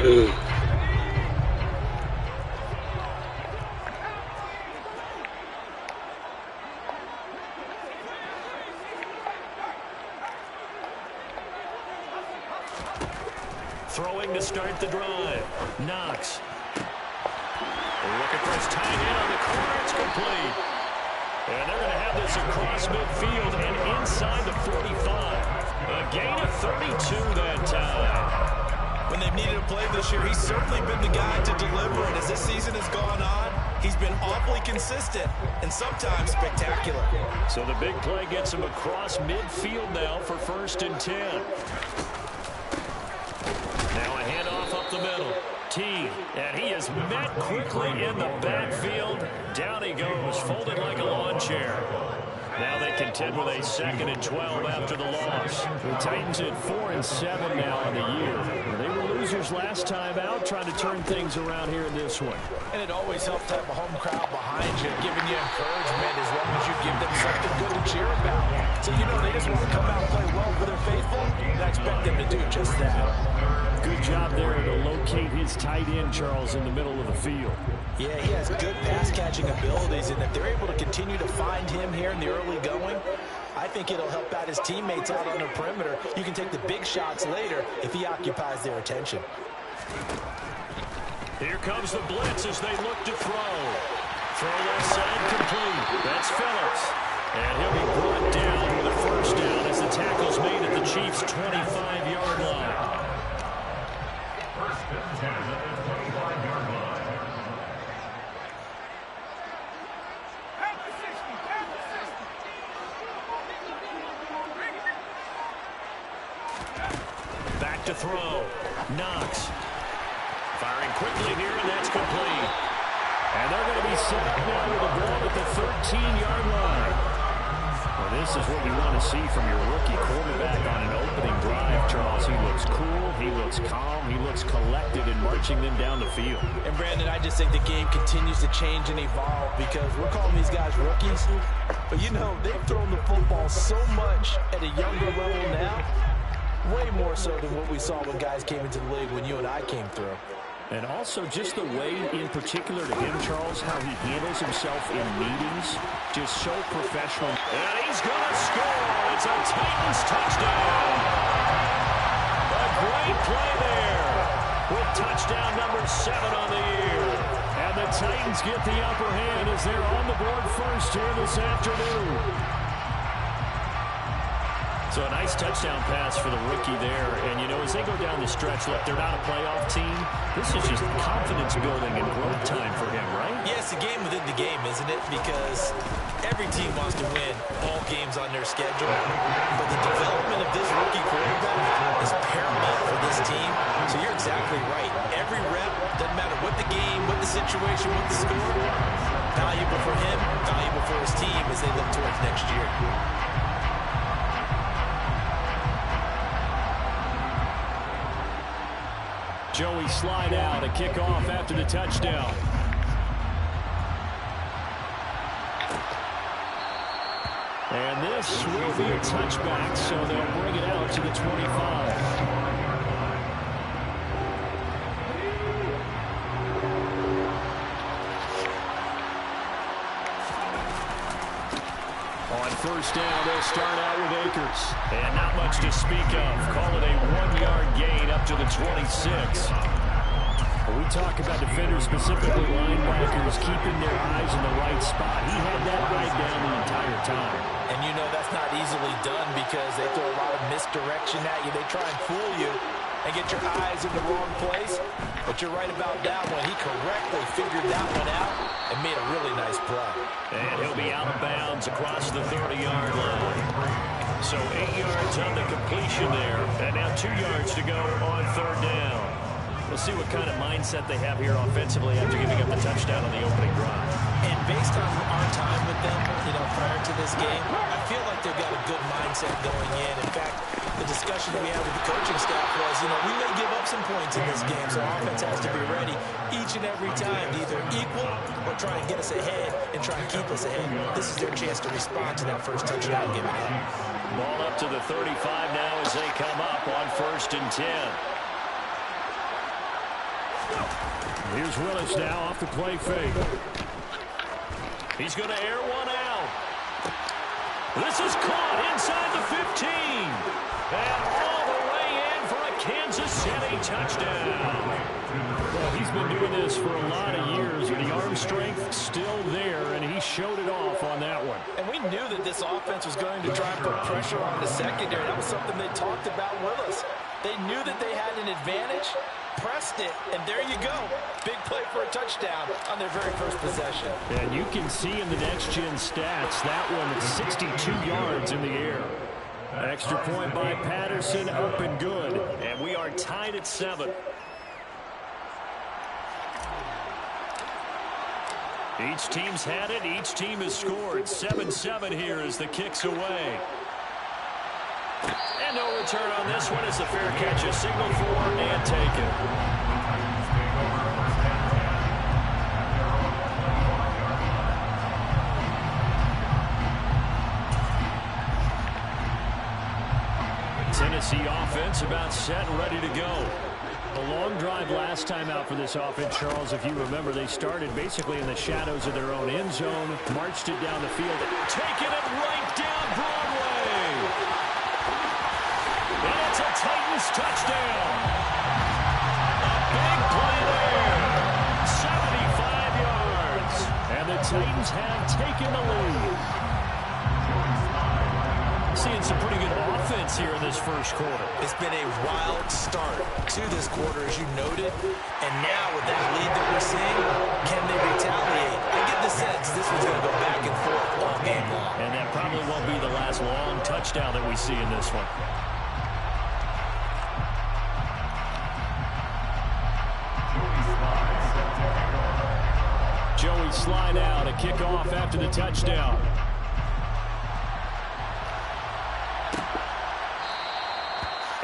Throwing to start the drive. Knox. Looking for his tight end on the corner. It's complete. And they're going to have this across midfield and inside the 45. A gain of 32 that time. When they've needed a play this year, he's certainly been the guy to deliver. And as this season has gone on, he's been awfully consistent and sometimes spectacular. So the big play gets him across midfield now for 1st and 10. Now a handoff up the middle. T, and he is met quickly in the backfield. Down he goes, folded like a lawn chair. Now they contend with a 2nd and 12 after the loss. The Titans at 4-7 now on the year. They were losers last time out, trying to turn things around here in this one. And it always helps to have a home crowd behind you, giving you encouragement as long as you give them something good to cheer about. So, you know, they just want to come out and play well for their faithful, and I expect them to do just that. Good job there to locate his tight end, Charles, in the middle of the field. Yeah, he has good pass-catching abilities, and if they're able to continue to find him here in the early going, I think it'll help out his teammates out on the perimeter. You can take the big shots later if he occupies their attention. Here comes the blitz as they look to throw. Throw left side complete. That's Phillips. And he'll be brought down with a 1st down as the tackle's made at the Chiefs' 25-yard line. Back to throw. Knox. Firing quickly here, and that's complete. And they're going to be set up now with a ball at the 13-yard line. Well, this is what you want to see from your rookie quarterback on an opening drive, Charles. He looks cool, he looks calm, he looks collected in marching them down the field. And, Brandon, I just think the game continues to change and evolve because we're calling these guys rookies. But, you know, they've thrown the football so much at a younger level now, way more so than what we saw when guys came into the league when you and I came through. And also just the way, in particular to him, Charles, how he handles himself in meetings, just so professional. And he's going to score. It's a Titans touchdown. A great play there with touchdown number 7 on the year. And the Titans get the upper hand as they're on the board first here this afternoon. So a nice touchdown pass for the rookie there. And, you know, as they go down the stretch, look, they're not a playoff team. This is just confidence building and growth time for him, right? Yeah, it's a game within the game, isn't it? Because every team wants to win all games on their schedule. But the development of this rookie quarterback is paramount for this team. So you're exactly right. Every rep, doesn't matter what the game, what the situation, what the score, valuable for him, valuable for his team as they look towards next year. Joey slide out, a kickoff after the touchdown. And this will be a touchback, so they'll bring it out to the 25. On 1st down, they'll start out with Akers. And not much to speak of. Call it a 1-yard gain up to the 26. When we talk about defenders, specifically linebackers, keeping their eyes in the right spot, he had that right down the entire time. And you know that's not easily done because they throw a lot of misdirection at you. They try and fool you and get your eyes in the wrong place. But you're right about that one. He correctly figured that one out and made a really nice play. And he'll be out of bounds across the 30-yard line. So 8 yards on the completion there. And now 2 yards to go on 3rd down. We'll see what kind of mindset they have here offensively after giving up the touchdown on the opening drive. And based on our time with them, you know, prior to this game, I feel like they've got a good mindset going in. In fact, the discussion we had with the coaching staff was, you know, we may give up some points in this game, so offense has to be ready each and every time to either equal or try and get us ahead and try and keep us ahead. This is their chance to respond to that first touchdown given up. Ball up to the 35 now as they come up on 1st and 10. Here's Willis now off the play fake. He's going to air one out. This is caught inside the 15. And all the way in for a Kansas City touchdown. Well, he's been doing this for a lot of years, and the arm strength still there, and he showed it off on that one. And we knew that this offense was going to try and put pressure on the secondary. That was something they talked about with us. They knew that they had an advantage, pressed it, and there you go. Big play for a touchdown on their very first possession. And you can see in the next-gen stats, that one is 62 yards in the air. Extra point by Patterson, up and good. And we are tied at 7. Each team's had it. Each team has scored. 7-7 here as the kick's away. And no return on this one as the fair catch is signaled for and taken. Tennessee offense about set and ready to go. A long drive last time out for this offense, Charles. If you remember, they started basically in the shadows of their own end zone, marched it down the field, taking it right down Broadway. And it's a Titans touchdown. A big play there. 75 yards. And the Titans have taken the lead. Seeing some pretty good offense here in this first quarter. It's been a wild start to this quarter, as you noted. And now with that lead that we're seeing, can they retaliate? I get the sense this one's going to go back and forth all game long. And that probably won't be the last long touchdown that we see in this one. Joey slide out, a kickoff after the touchdown.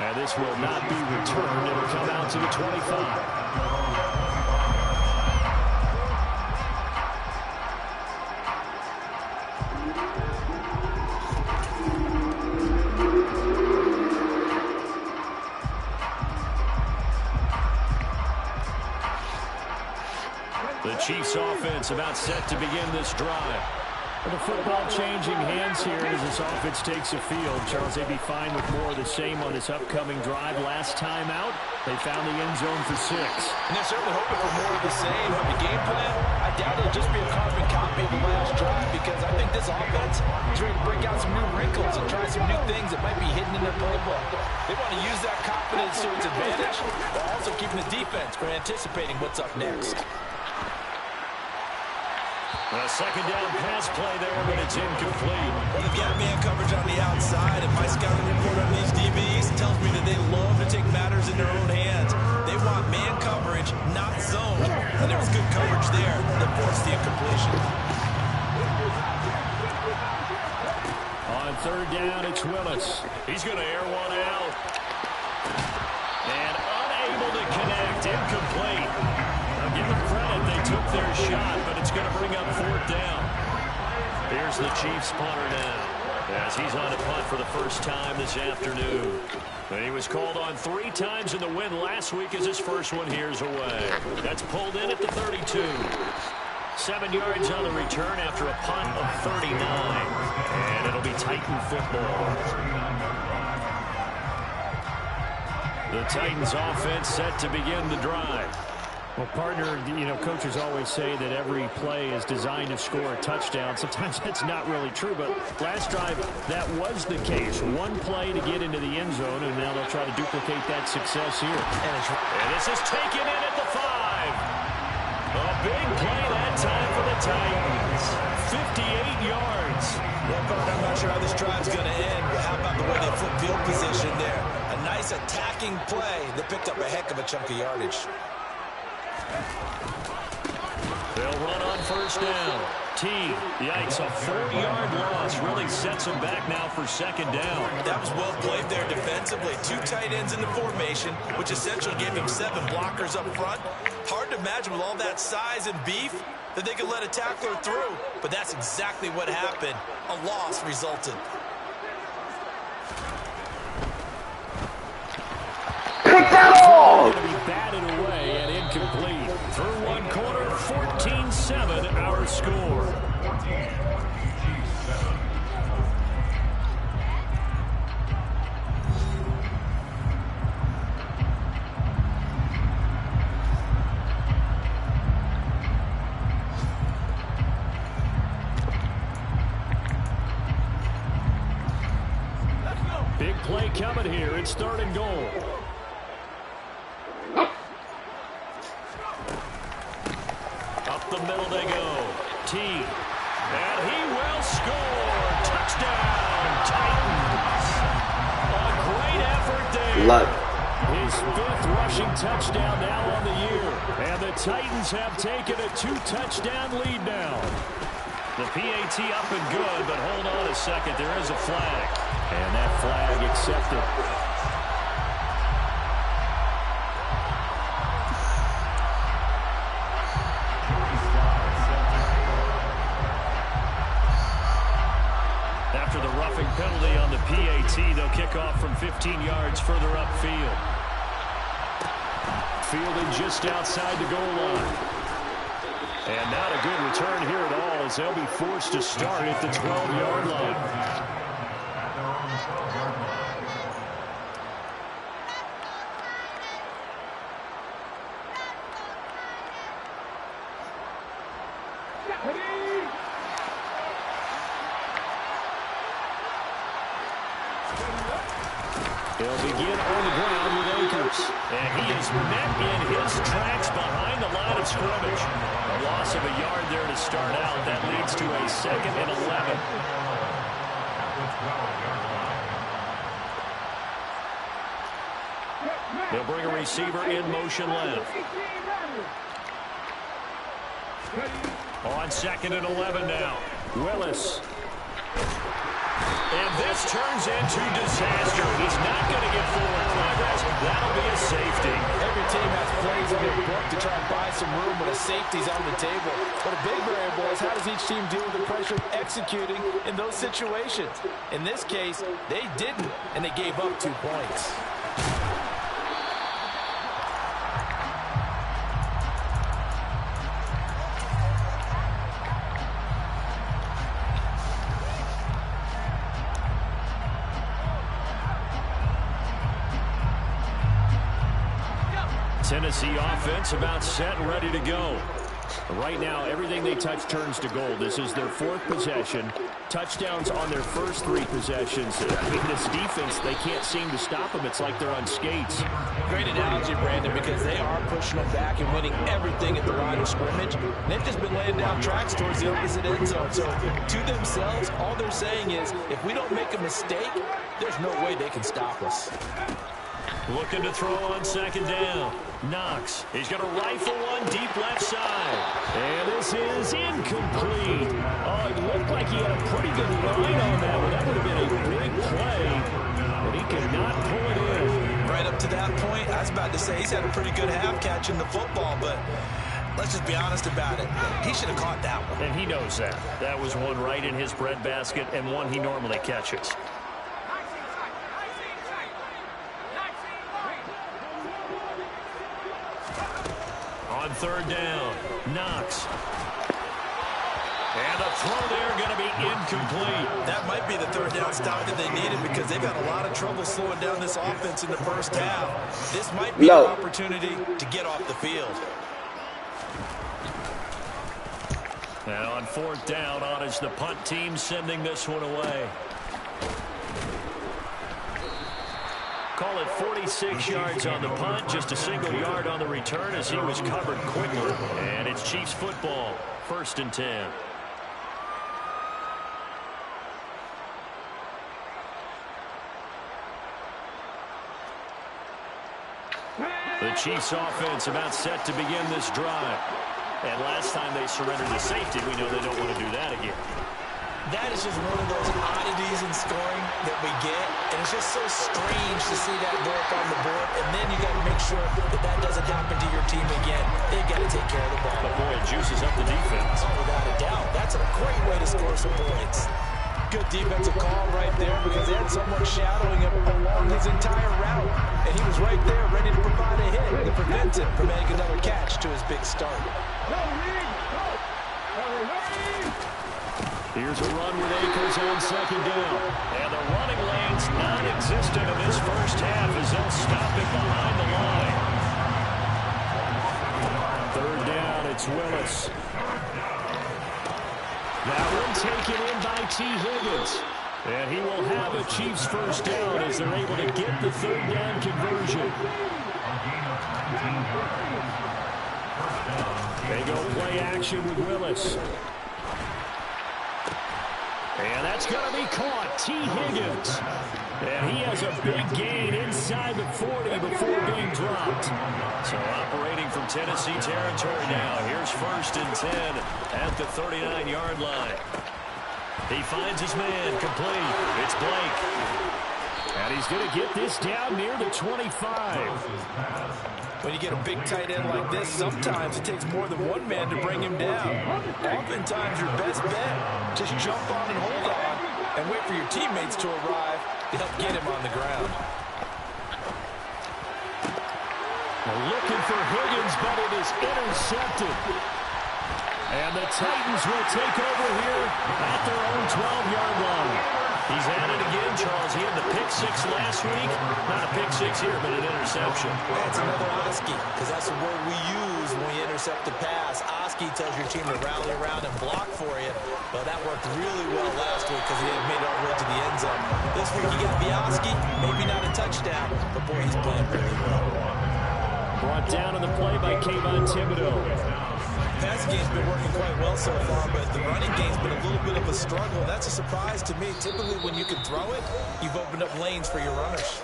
And this will not be returned. It'll come out to the 25. The Chiefs offense about set to begin this drive. The football changing hands here as this offense takes the field. Charles, they'd be fine with more of the same on this upcoming drive. Last time out, they found the end zone for 6. And they're certainly hoping for more of the same. But the game plan, I doubt it'll just be a carbon copy of the last drive, because I think this offense is ready to break out some new wrinkles and try some new things that might be hidden in their playbook. They want to use that confidence to its advantage, while also keeping the defense from anticipating what's up next. A second down pass play there, but it's incomplete. Well, they've got man coverage on the outside, and my scouting report on these DBs tells me that they love to take matters in their own hands. They want man coverage, not zone. And there was good coverage there that forced the incompletion. On third down, it's Willis. He's going to air one out. And unable to connect, incomplete. Now give them credit, they took their shot, but it's going to bring up fourth down. Here's the Chiefs punter now, as he's on a punt for the first time this afternoon. And he was called on 3 times in the win last week as his first one here's away. That's pulled in at the 32. 7 yards on the return after a punt of 39. And it'll be Titan football. The Titans offense set to begin the drive. Well, partner, coaches always say that every play is designed to score a touchdown. Sometimes that's not really true, but last drive, that was the case. One play to get into the end zone, and now they'll try to duplicate that success here. And this is taken in at the 5. A big play that time for the Titans. 58 yards. Well, partner, I'm not sure how this drive's going to end, but how about the way they flip field position there? A nice attacking play that picked up a heck of a chunk of yardage. They'll run on first down. Yikes, a 4-yard loss really sets them back now for second down. That was well played there defensively. 2 tight ends in the formation, which essentially gave him 7 blockers up front. Hard to imagine with all that size and beef that they could let a tackler through, but that's exactly what happened. A loss resulted. Going to be batted away and incomplete. coming here. It's 3rd and goal. Up the middle they go. Teague. And he will score. Touchdown, Titans. A great effort there. His 5th rushing touchdown now on the year. And the Titans have taken a 2-touchdown lead now. The PAT up and good, but hold on a second. There is a flag. And that flag accepted. After the roughing penalty on the PAT, they'll kick off from 15 yards further upfield. Fielded just outside the goal line. And not a good return here at all, as they'll be forced to start at the 12-yard line. They'll begin on the ground with Akers. And he is met in his tracks behind the line of scrimmage. A loss of a yard there to start out. That leads to a 2nd and 11. They'll bring a receiver in motion left. On 2nd and 11 now. Willis. And this turns into disaster. He's not going to get forward progress. That'll be a safety. Every team has plays in their book to try and buy some room when a safety's on the table. But a big variable is how does each team deal with the pressure of executing in those situations? In this case, they didn't, and they gave up 2 points. Tennessee offense about set and ready to go. Right now, everything they touch turns to gold. This is their 4th possession. Touchdowns on their first 3 possessions. I mean, this defense, they can't seem to stop them. It's like they're on skates. Great analogy, Brandon, because they are pushing them back and winning everything at the line of scrimmage. They've just been laying down tracks towards the opposite end zone. So to themselves, all they're saying is, if we don't make a mistake, there's no way they can stop us. Looking to throw on 2nd down. Knox. He's going to rifle one deep left side. And this is incomplete. Oh, it looked like he had a pretty good line on that one. That would have been a big play. But he could not pull it in. Right up to that point, I was about to say he's had a pretty good half catching the football, but let's just be honest about it. He should have caught that one. And he knows that. That was one right in his breadbasket and one he normally catches. On 3rd down, Knox. And the throw there going to be incomplete. That might be the 3rd down stop that they needed because they've had a lot of trouble slowing down this offense in the first half. This might be an opportunity to get off the field. Now on 4th down, on is the punt team sending this one away. Call it 46 yards on the punt, just a single yard on the return as he was covered quickly. And it's Chiefs football, 1st and 10. The Chiefs offense about set to begin this drive. And last time they surrendered the safety, we know they don't want to do that again. That is just one of those oddities in scoring that we get. And it's just so strange to see that go up on the board. And then you got to make sure that that doesn't happen to your team again. They've got to take care of the ball. But boy, it juices up the defense. Oh, without a doubt. That's a great way to score some points. Good defensive call right there because they had someone shadowing him along his entire route. And he was right there ready to provide a hit that prevents him from making another catch to his big start. Here's a run with Akers on 2nd down. And the running lane's non-existent in this first half as they'll stop it behind the line. 3rd down, it's Willis. That one taken in by T. Higgins. And he will have a Chiefs first down as they're able to get the third down conversion. They go play action with Willis. And that's going to be caught. T. Higgins. And he has a big gain inside the 40 before being dropped. So operating from Tennessee territory now. Here's 1st and 10 at the 39-yard line. He finds his man complete. It's Blake. And he's going to get this down near the 25. When you get a big tight end like this, sometimes it takes more than one man to bring him down. Oftentimes, your best bet, just jump on and hold on and wait for your teammates to arrive to help get him on the ground. Looking for Higgins, but it is intercepted. And the Titans will take over here at their own 12-yard line. He's at it again, Charles. He had the pick 6 last week. Not a pick 6 here, but an interception. That's another Oski, because that's the word we use when we intercept the pass. Oski tells your team to rally around and block for you. But that worked really well last week because he had made it all the way to the end zone. This week you got the Oski, maybe not a touchdown, but boy, he's playing really well. Brought down on the play by Kayvon Thibodeaux. Passing game's been working quite well so far, but the running game's been a little bit of a struggle. That's a surprise to me. Typically, when you can throw it, you've opened up lanes for your runners.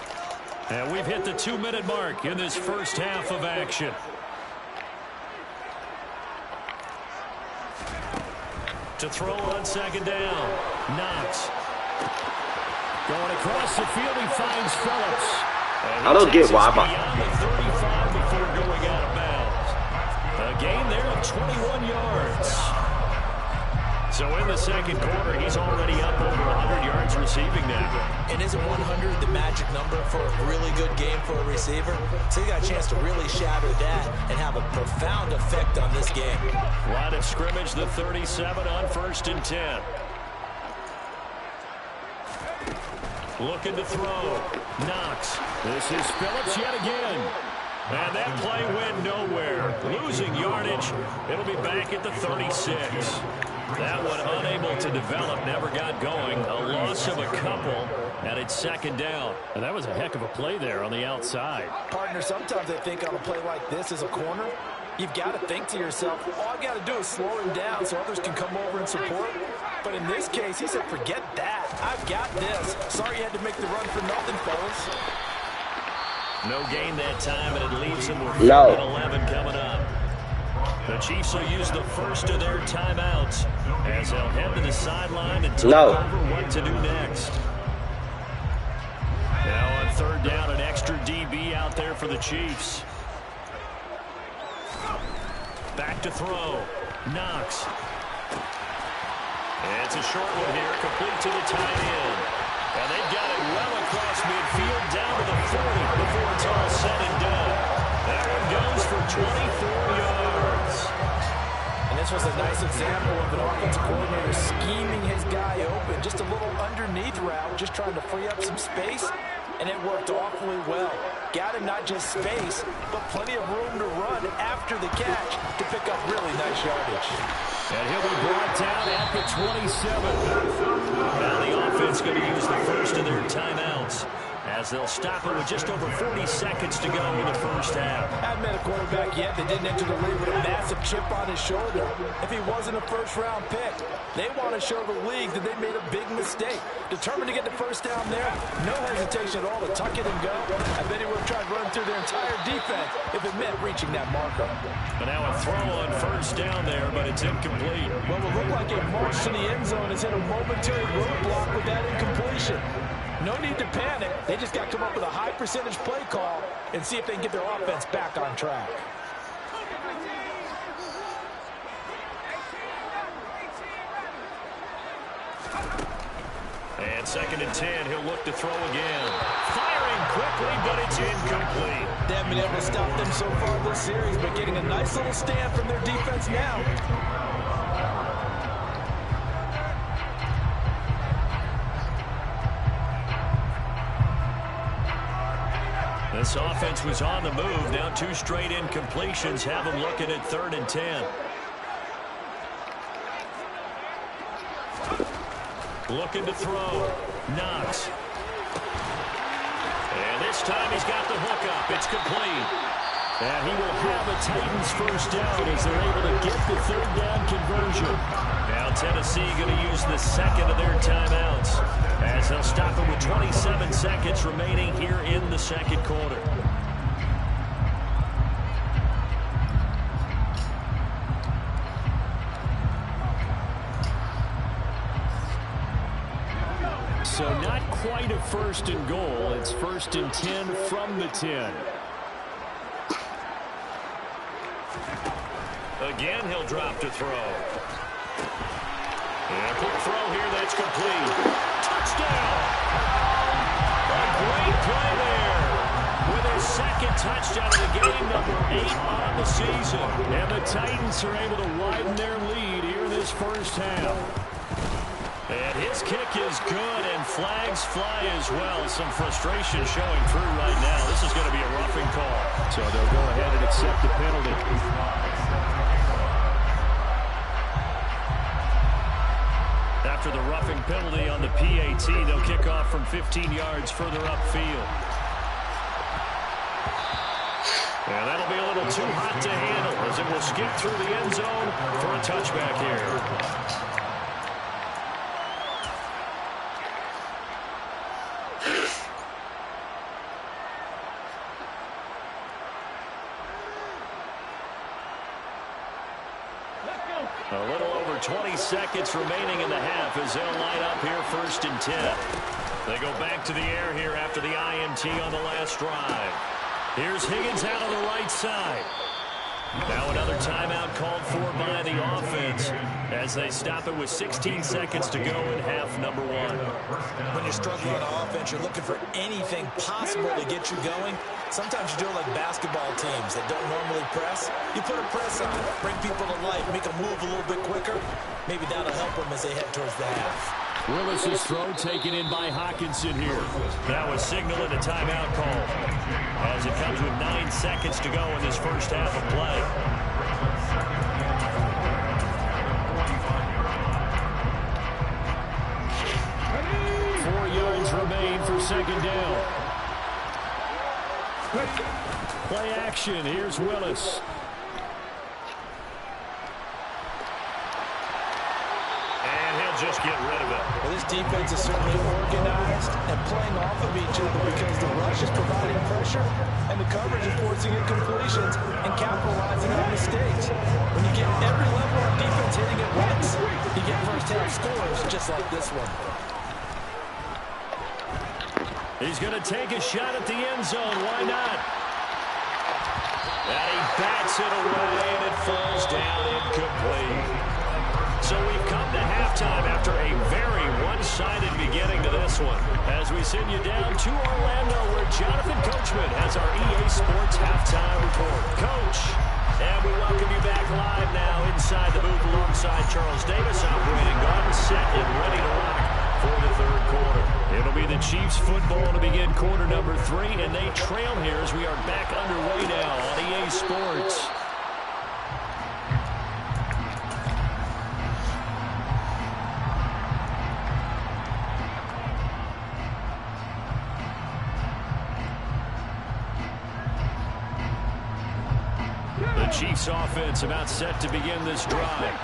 And we've hit the 2-minute mark in this first half of action. To throw on 2nd down. Knox. Going across the field, he finds Phillips. I don't get why. Beyond the 35 before going out of bounds. A gain there of 21 yards. So in the second quarter, he's already up over 100 yards receiving now. And isn't 100 the magic number for a really good game for a receiver? So you got a chance to really shatter that and have a profound effect on this game. Line of scrimmage, the 37 on 1st and 10. Looking to throw. Knox. This is Phillips yet again. And that play went nowhere. Losing yardage. It'll be back at the 36. That one unable to develop, never got going. A loss of a couple, and it's 2nd down. And that was a heck of a play there on the outside. Partner, sometimes I think on a play like this as a corner, you've got to think to yourself, all I got to do is slow him down so others can come over and support. But in this case, he said, forget that. I've got this. Sorry you had to make the run for nothing, fellas. No gain that time, and it leaves them with 4th and 11 coming up. The Chiefs will use the first of their timeouts as they'll head to the sideline and talk over what to do next. Now on 3rd down, an extra DB out there for the Chiefs. Back to throw. Knox. And it's a short one here, complete to the tight end. And they've got it well across midfield, down to the 40 before it's all said and done. There it goes for 24 yards. And this was a nice example of an offensive coordinator scheming his guy open. Just a little underneath route, just trying to free up some space, and it worked awfully well. Got him not just space, but plenty of room to run after the catch to pick up really nice yardage. And he'll be brought down at the 27. Now the offense going to use the first of their timeouts as they'll stop it with just over 40 seconds to go in the first half. Hadn't met a quarterback yet that didn't enter the league with a massive chip on his shoulder. If he wasn't a first-round pick, they want to show the league that they made a big mistake. Determined to get the first down there, no hesitation at all to tuck it and go. I bet he would have tried to run through their entire defense if it meant reaching that marker. But now a throw on 1st down there, but it's incomplete. What will look like a march to the end zone is in a momentary roadblock with that incompletion. No need to panic. They just got to come up with a high percentage play call and see if they can get their offense back on track. And 2nd and 10, he'll look to throw again. Firing quickly, but it's incomplete. They haven't been able to stop them so far this series, but getting a nice little stand from their defense now. This offense was on the move. Now 2 straight incompletions have them looking at 3rd and 10. Looking to throw. Knox. And this time he's got the hook up. It's complete. And he will have a Titans first down as they're able to get the third down conversion. Now Tennessee going to use the second of their timeouts as they'll stop it with 27 seconds remaining here in the second quarter. So not quite a first and goal. It's 1st and 10 from the 10. Again, he'll drop to throw. And a quick throw here that's complete. Touchdown! A great play there. With his second touchdown of the game, number 8 on the season. And the Titans are able to widen their lead here in this first half. And his kick is good, and flags fly as well. Some frustration showing through right now. This is going to be a roughing call. So they'll go ahead and accept the penalty. After the roughing penalty on the PAT, they'll kick off from 15 yards further upfield. And that'll be a little too hot to handle as it will skip through the end zone for a touchback here. A little over 20 seconds remaining in the half as they'll line up here 1st and 10. They go back to the air here after the INT on the last drive. Here's Higgins out on the right side. Now another timeout called for by the offense as they stop it with 16 seconds to go in half number 1. When you're struggling on offense, you're looking for anything possible to get you going. Sometimes you do it like basketball teams that don't normally press. You put a press on, bring people to life, make them move a little bit quicker. Maybe that'll help them as they head towards the half. Willis's throw taken in by Hockenson here. That was signaling a timeout call as it comes with 9 seconds to go in this first half of play. Remain for second down. Play action. Here's Willis. And he'll just get rid of it. Well, this defense is certainly organized and playing off of each other because the rush is providing pressure and the coverage is forcing incompletions and capitalizing on mistakes. When you get every level of defense hitting at once, you get first half scores just like this one. He's going to take a shot at the end zone. Why not? And he bats it away, and it falls down incomplete. So we've come to halftime after a very one-sided beginning to this one. As we send you down to Orlando, where Jonathan Coachman has our EA Sports halftime report. Coach, and we welcome you back live now inside the booth alongside Charles Davis, operating gun, set and ready to rock for the third quarter. It'll be the Chiefs football to begin quarter number 3, and they trail here as we are back underway now on EA Sports. The Chiefs offense about set to begin this drive.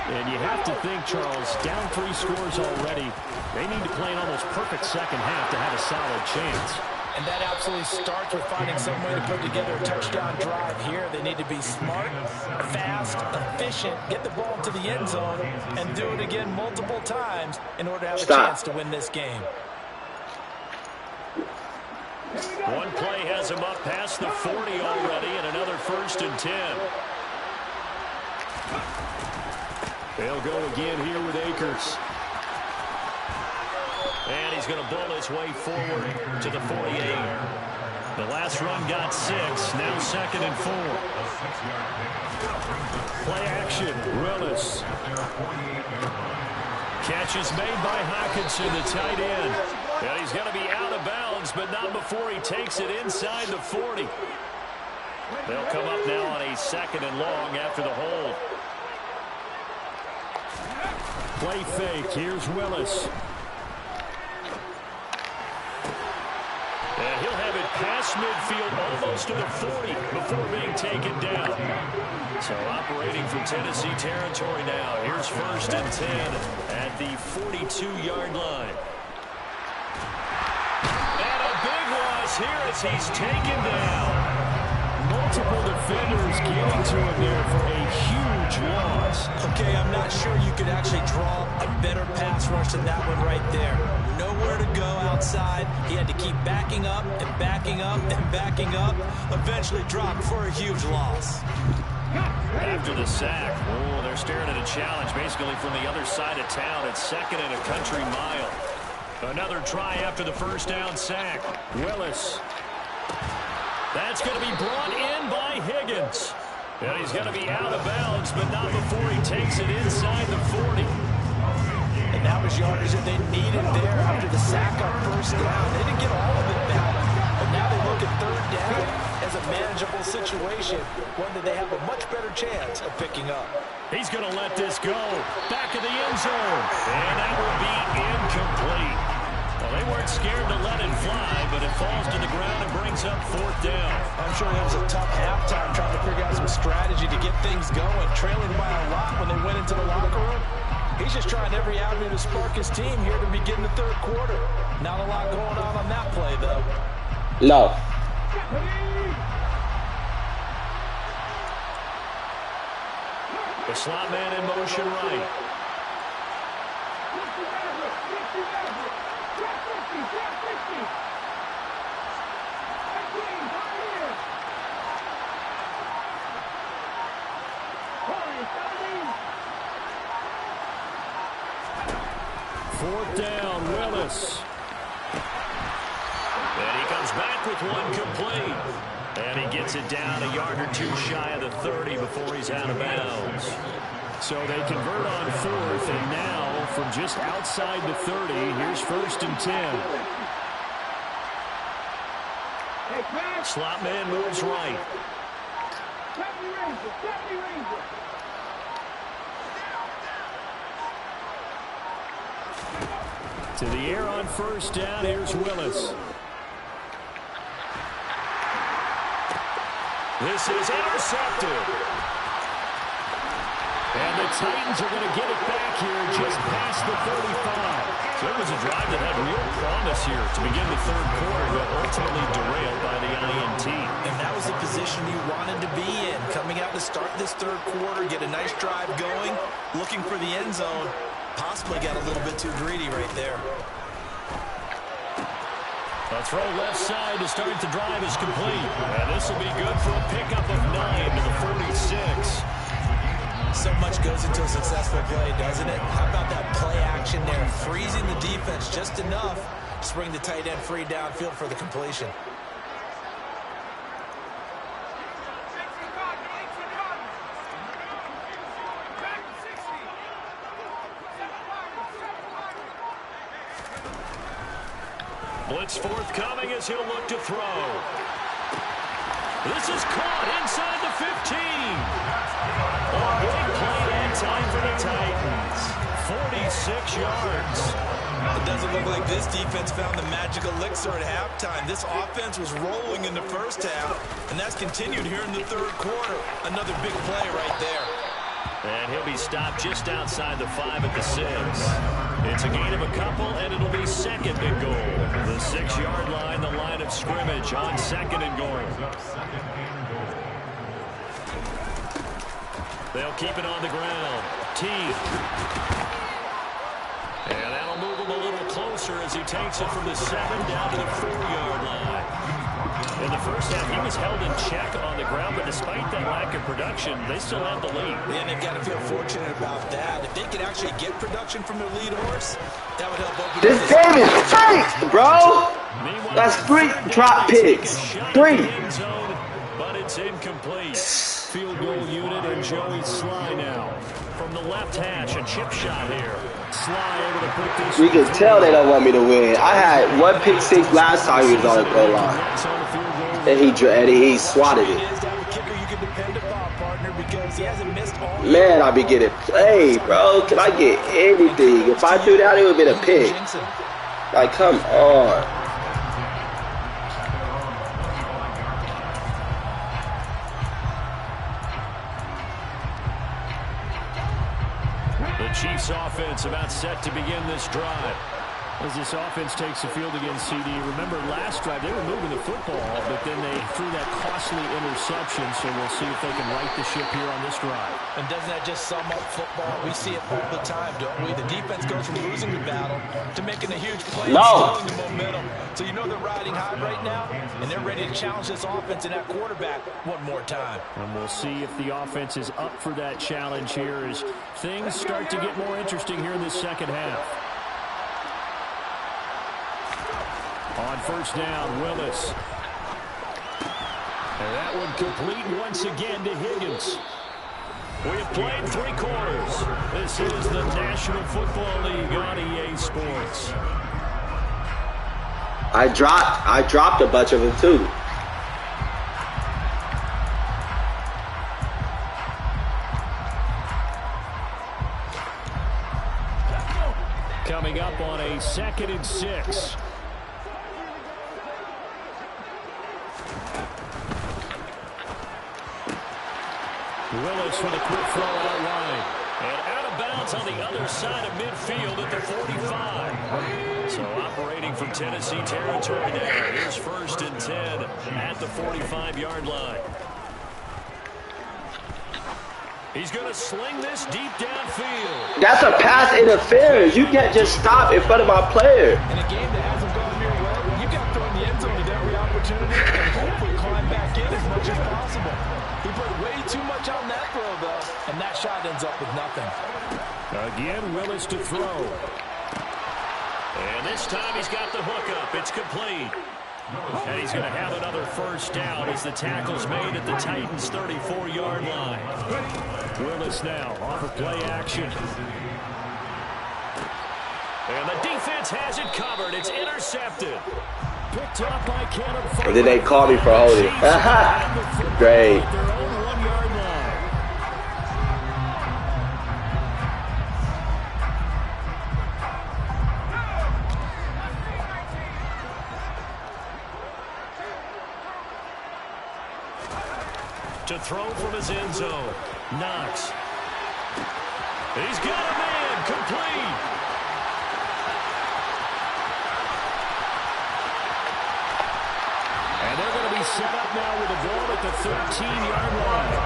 And you have to think, Charles, down 3 scores already. They need to play an almost perfect second half to have a solid chance. And that absolutely starts with finding some way to put together a touchdown drive here. They need to be smart, fast, efficient, get the ball to the end zone, and do it again multiple times in order to have a chance to win this game. One play has him up past the 40 already, and another 1st and 10. They'll go again here with Akers. And he's going to bull his way forward to the 48. The last run got 6, now 2nd and 4. Play action, Willis. Catch is made by Hockenson, the tight end. And he's going to be out of bounds, but not before he takes it inside the 40. They'll come up now on a 2nd and long after the hold. Play fake. Here's Willis. And he'll have it past midfield, almost to the 40 before being taken down. So operating from Tennessee territory now. Here's 1st and 10 at the 42-yard line. And a big loss here as he's taken down. Multiple defenders getting to him there for a huge loss. Okay, I'm not sure you could actually draw a better pass rush than that one right there. Nowhere to go outside. He had to keep backing up and backing up and backing up. Eventually dropped for a huge loss. After the sack, oh, they're staring at a challenge basically from the other side of town. It's 2nd and a country mile. Another try after the 1st down sack. Willis. That's going to be brought in by Higgins. And he's going to be out of bounds, but not before he takes it inside the 40. And that was yardage that they needed there after the sack on 1st down. They didn't get all of it back, but now they look at 3rd down as a manageable situation, one that they have a much better chance of picking up. He's going to let this go. Back of the end zone. And that will be incomplete. Well, they weren't scared to let it fly, but it falls to the ground and brings up 4th down. I'm sure it was a tough halftime trying to figure out some strategy to get things going, trailing by a lot when they went into the locker room. He's just trying every avenue to spark his team here to begin the 3rd quarter. Not a lot going on that play, though. No. The slot man in motion right. Fourth down, Willis. And he comes back with one complete. And he gets it down a yard or two shy of the 30 before he's out of bounds. So they convert on 4th, and now from just outside the 30, here's 1st and 10. Slot man moves right. To the air on 1st down, here's Willis. This is intercepted. And the Titans are going to get it back here just past the 35. So it was a drive that had real promise here to begin the 3rd quarter, but ultimately derailed by the INT. And that was the position you wanted to be in. Coming out to start this 3rd quarter, get a nice drive going, looking for the end zone. Possibly got a little bit too greedy right there. A throw left side to start the drive is complete. And this will be good for a pickup of 9 to the 46. So much goes into a successful play, doesn't it? How about that play action there? Freezing the defense just enough to bring the tight end free downfield for the completion. Blitz forthcoming as he'll look to throw. This is caught inside the 15. A big play that time for the Titans. 46 yards. It doesn't look like this defense found the magic elixir at halftime. This offense was rolling in the 1st half, and that's continued here in the 3rd quarter. Another big play right there. And he'll be stopped just outside the 5 at the 6. It's a gain of a couple, and it'll be 2nd and goal. The 6-yard line, the line of scrimmage on 2nd and goal. They'll keep it on the ground. Teague. And that'll move him a little closer as he takes it from the 7 down to the 4-yard line. In the 1st half, he was held in check on the ground, but despite that lack of production, they still have the lead. And they've got to feel fortunate about that. If they could actually get production from their lead horse, that would help open this game is fake, bro. That's 3 drop picks. 3. But it's incomplete. Field goal unit and Joey Sly now. From the left hash, a chip shot here. Sly able to put this. You can tell they don't want me to win. I had 1 pick 6 last time he was on the goal line. And he swatted it. Man, I be getting played, bro. Can I get anything? If I threw that, it would have been a pick. Like, come on. Chiefs offense about set to begin this drive. As this offense takes the field against CD, remember last drive they were moving the football, but then they threw that costly interception, so we'll see if they can right the ship here on this drive. And doesn't that just sum up football? We see it all the time, don't we? The defense goes from losing the battle to making a huge play and stealing the momentum. So you know they're riding high right now, and they're ready to challenge this offense and that quarterback one more time. And we'll see if the offense is up for that challenge here as things start to get more interesting here in this second half. On first down, Willis. And that one complete once again to Higgins. We have played 3 quarters. This is the National Football League on EA Sports. I dropped a bunch of them too. Coming up on a 2nd and 6. Willis with a quick throw out wide. And out of bounds on the other side of midfield at the 45. So operating from Tennessee territory there. Here's 1st and 10 at the 45-yard line. He's going to sling this deep downfield. That's a pass interference. You can't just stop in front of my player. In a game that hasn't gone your way, you got to throw in the end zone at every opportunity and hopefully climb back in as much as possible. He put way too much on that throw, though, and that shot ends up with nothing. Again, Willis to throw. And this time he's got the hook up. It's complete. And he's going to have another first down as the tackle's made at the Titans' 34-yard line. Willis now off of play action. And the defense has it covered. It's intercepted. Picked up by Caleb Farley. And then they call me for holding. Great. To throw from his end zone. Knox. He's got a man. Complete. And they're going to be set up now with the ball at the 13-yard line.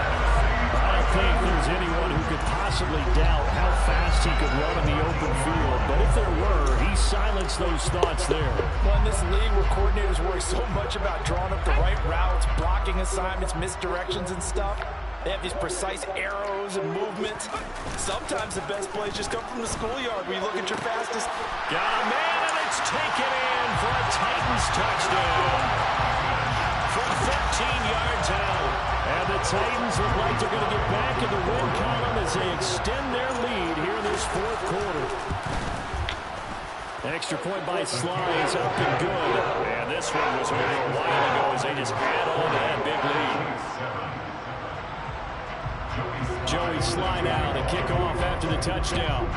I don't think there's anyone who could possibly doubt how fast he could run in the open field. But if there were, he silenced those thoughts there. Well, in this league where coordinators worry so much about drawing up the right routes, blocking assignments, misdirections and stuff, they have these precise arrows and movements. Sometimes the best plays just come from the schoolyard where you look at your fastest. Got a man, and it's taken in for a Titans touchdown. From 13 yards out. And the Titans look like they're going to get back in the win column as they extend their lead here in this 4th quarter. Extra point by Sly is up and good. And this one was over a while ago as they just add on to that big lead. Joey Sly now to kick off after the touchdown.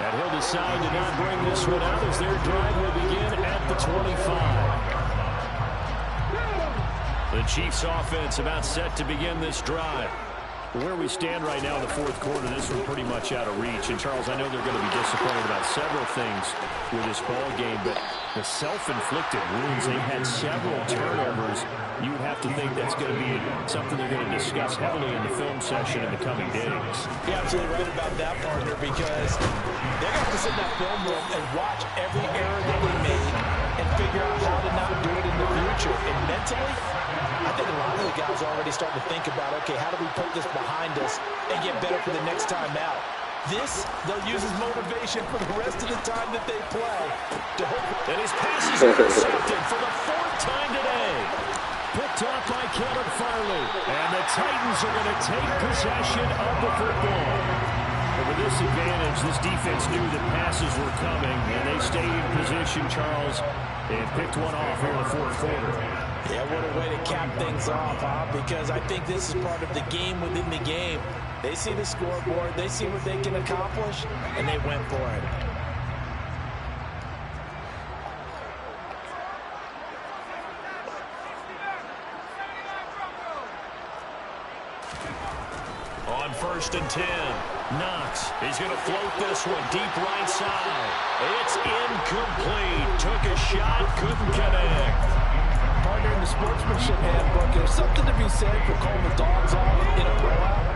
And he'll decide to not bring this one out as their drive will begin at the 25. The Chiefs offense about set to begin this drive. Where we stand right now in the 4th quarter, this one pretty much out of reach. And, Charles, I know they're going to be disappointed about several things with this ball game, but the self-inflicted wounds, they've had several turnovers. You would have to think that's going to be something they're going to discuss heavily in the film session in the coming days. You're absolutely right about that, partner, because they're going to have to sit in that film room and watch every error that they made and figure out how to not do it in the future. And mentally, I think a lot of the guys are already starting to think about, okay, how do we put this behind us and get better for the next time out? This, they'll use as motivation for the rest of the time that they play. And his pass is intercepted for the 4th time today. Picked up by Caleb Farley. And the Titans are going to take possession of the football. And with this advantage, this defense knew that passes were coming, and they stayed in position, Charles, and picked one off here in the 4th quarter. Yeah, what a way to cap things off, huh? Because I think this is part of the game within the game. They see the scoreboard, they see what they can accomplish, and they went for it. on 1st and 10. Knox, he's going to float this one deep right side. It's incomplete. Took a shot, couldn't connect. Partner, in the sportsmanship handbook, there's something to be said for calling the dogs off in a blowout.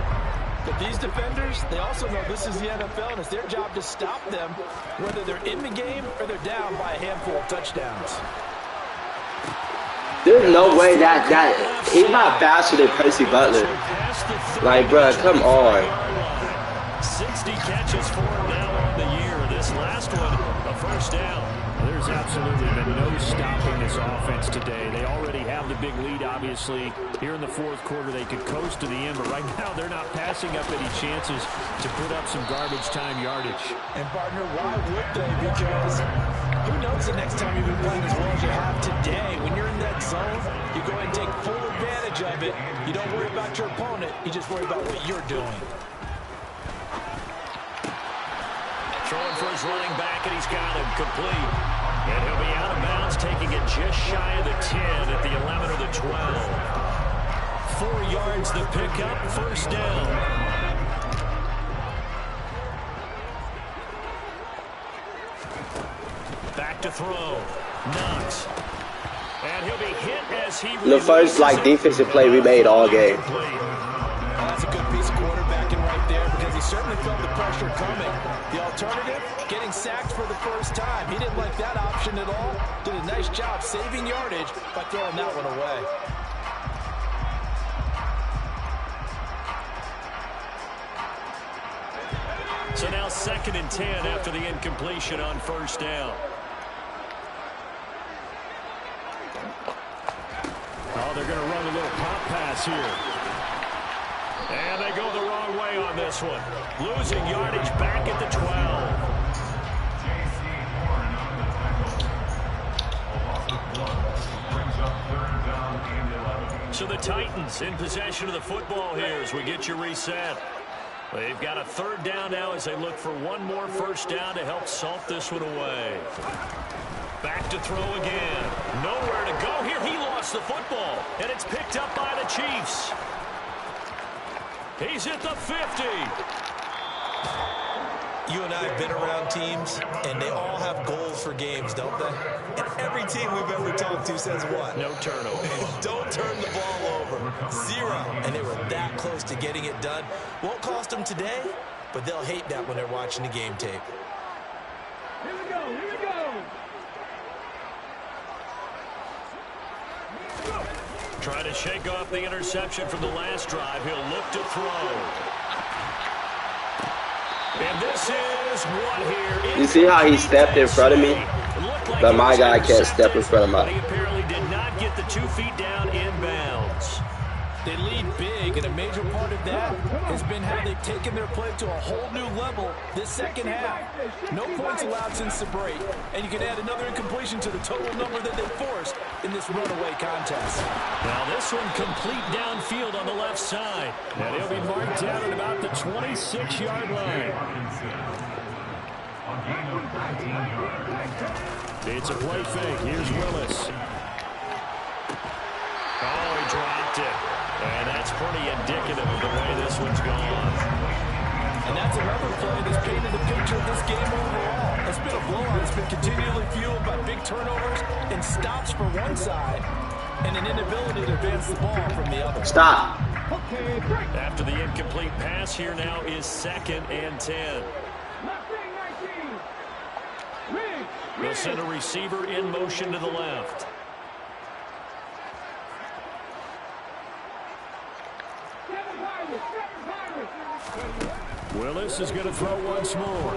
But these defenders, they also know this is the NFL, and it's their job to stop them, whether they're in the game or they're down by a handful of touchdowns. There's no way that he's not faster than Percy Butler. Like, bruh, come on. 60 catches for him now on the year. This last one, a first down. There's absolutely been no stopping this offense today. They already have the big lead, obviously. Here in the fourth quarter, they could coast to the end, but right now they're not passing up any chances to put up some garbage time yardage. And, partner, why would they? Because who knows the next time you've been playing as well as you have today. When you're in that zone, you go ahead and take full advantage of it. You don't worry about your opponent. You just worry about what you're doing. Throwing for his running back, and he's got him complete. And he'll be out of bounds, taking it just shy of the 10 at the 11 or the 12. 4 yards the pickup, first down. Back to throw. Knox. And he'll be hit as he... The first, defensive play we made all game. That's a good piece of quarterbacking right there because he certainly felt the pressure coming. The alternative, getting sacked for the first time. He didn't like that option at all. Did a nice job saving yardage by throwing that one away. So now 2nd and 10 after the incompletion on first down. Oh, they're going to run a little pop pass here. And they go the wrong way on this one. Losing yardage back at the 12. So the Titans in possession of the football here as we get you reset. They've got a 3rd down now as they look for one more first down to help salt this one away. Back to throw again. Nowhere to go here. He lost the football, and it's picked up by the Chiefs. He's at the 50. You and I have been around teams, and they all have goals for games, don't they? And every team we've ever talked to says what? No turnover. Don't turn the ball over. 0. And they were that close to getting it done. Won't cost them today, but they'll hate that when they're watching the game tape. Here we go, here we go. Trying to shake off the interception from the last drive. He'll look to throw. And this is what here. You see how he stepped in front of me? But my guy can't step in front of He me. apparently did not get the 2 feet down inbounds. They lead big, and a major part of that has been how they've taken their play to a whole new level this second half. No points allowed since the break, and you can add another incompletion to the total number that they forced in this runaway contest. Now this one complete downfield on the left side. And he'll be marked down at about the 26-yard line. It's a play fake. Here's Willis. Oh, he dropped it. And that's pretty indicative of the way this one's gone. And that's another play that's painted the picture of this game overall. It's been a blowout. It's been continually fueled by big turnovers and stops for one side and an inability to advance the ball from the other. Stop. After the incomplete pass, here now is 2nd and 10. They'll send a receiver in motion to the left. Willis is going to throw once more.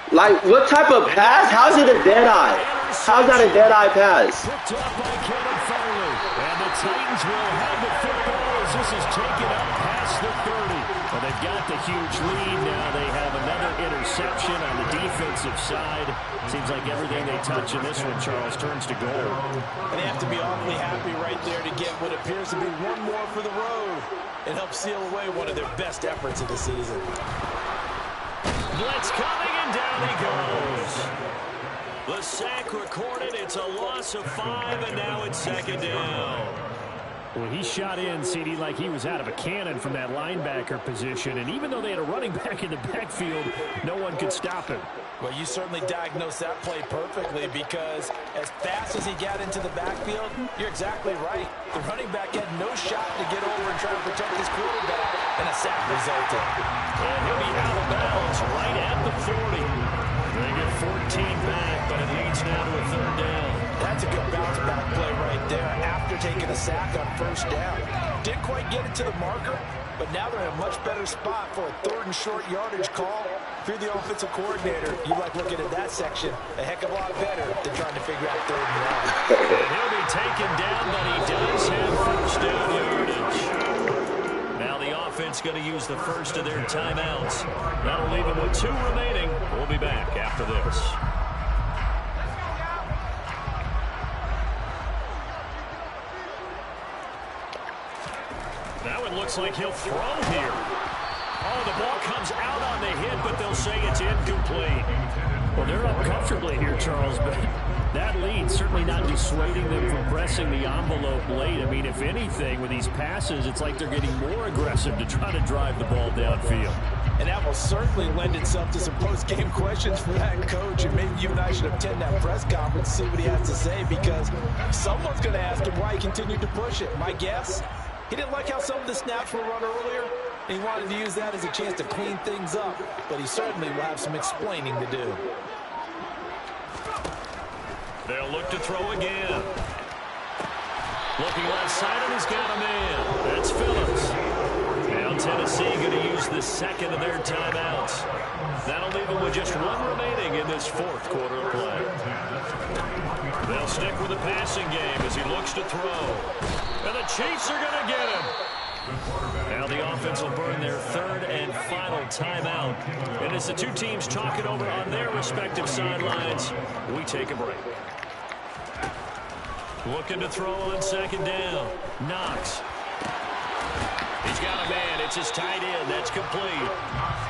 What type of pass? How's it a dead eye? How's that a dead eye pass? Picked up by Kevin Farley. And the Titans will have the football as this is taken up past the 30. Well, they've got the huge lead now. They have another interception on the defensive side. Seems like everything they touch in this one, Charles, turns to gold. And they have to be awfully happy right there to get what appears to be one more for the road. It helps seal away one of their best efforts of the season. Blitz coming, and down he goes. The sack recorded. It's a loss of 5, and now it's 2nd down. Well, he shot in, CD, like he was out of a cannon from that linebacker position. And even though they had a running back in the backfield, no one could stop him. Well, you certainly diagnosed that play perfectly because as fast as he got into the backfield, you're exactly right. The running back had no shot to get over and try to protect his quarterback, and a sack resulted. And he'll be out of bounds right at the 40. They get 14 back, but it leads now to a third down. That's a good bounce back play right there after taking a sack on first down. Didn't quite get it to the marker, but now they're in a much better spot for a third and short yardage call. If you're the offensive coordinator, you like looking at that section a heck of a lot better than trying to figure out third and long. And he'll be taken down, but he does have first down yardage. Now the offense going to use the first of their timeouts. That'll leave them with 2 remaining. We'll be back after this. Now it looks like he'll throw here. Oh, the ball comes out on the hit, but they'll say it's incomplete. Well, they're up comfortably here, Charles, but that lead certainly not dissuading them from pressing the envelope late. I mean, if anything, with these passes, it's like they're getting more aggressive to try to drive the ball downfield. And that will certainly lend itself to some post-game questions for that coach. And maybe you and I should attend that press conference and see what he has to say, because someone's going to ask him why he continued to push it. My guess, he didn't like how some of the snaps were run earlier, and he wanted to use that as a chance to clean things up. But he certainly will have some explaining to do. They'll look to throw again. Looking left side, and he's got a man. That's Phillips. Now Tennessee going to use the second of their timeouts. That'll leave them with just 1 remaining in this 4th quarter of play. They'll stick with the passing game as he looks to throw. And the Chiefs are going to get him. Now the offense will burn their 3rd and final timeout. And as the 2 teams talk it over on their respective sidelines, we take a break. Looking to throw on 2nd down. Knox. He's got a man. It's his tight end. That's complete.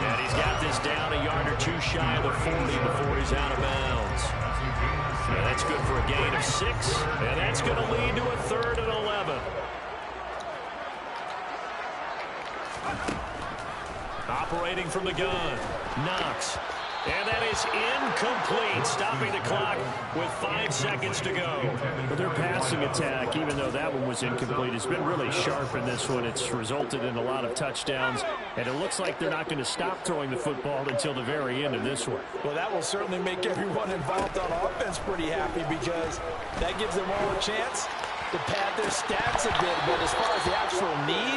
And he's got this down a yard or 2 shy of the 40 before he's out of bounds. And that's good for a gain of 6. And that's going to lead to a 3rd and 11. Operating from the gun. Knox. And that is incomplete, stopping the clock with 5 seconds to go. But their passing attack, even though that one was incomplete, has been really sharp in this one. It's resulted in a lot of touchdowns, and it looks like they're not going to stop throwing the football until the very end of this one. Well, that will certainly make everyone involved on offense pretty happy, because that gives them all a chance to pad their stats a bit. But as far as the actual need,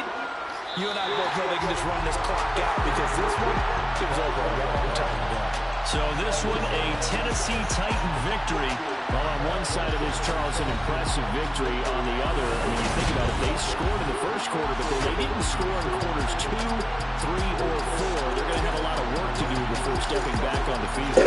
you and I both know they can just run this clock out, because this one, it was over a long time ago. So this one, a Tennessee Titan victory. Well, on one side of this, Charles, an impressive victory. On the other, I mean, you think about it, they scored in the first quarter, but they didn't score in quarters 2, 3, or 4. They're going to have a lot of work to do before stepping back on the field.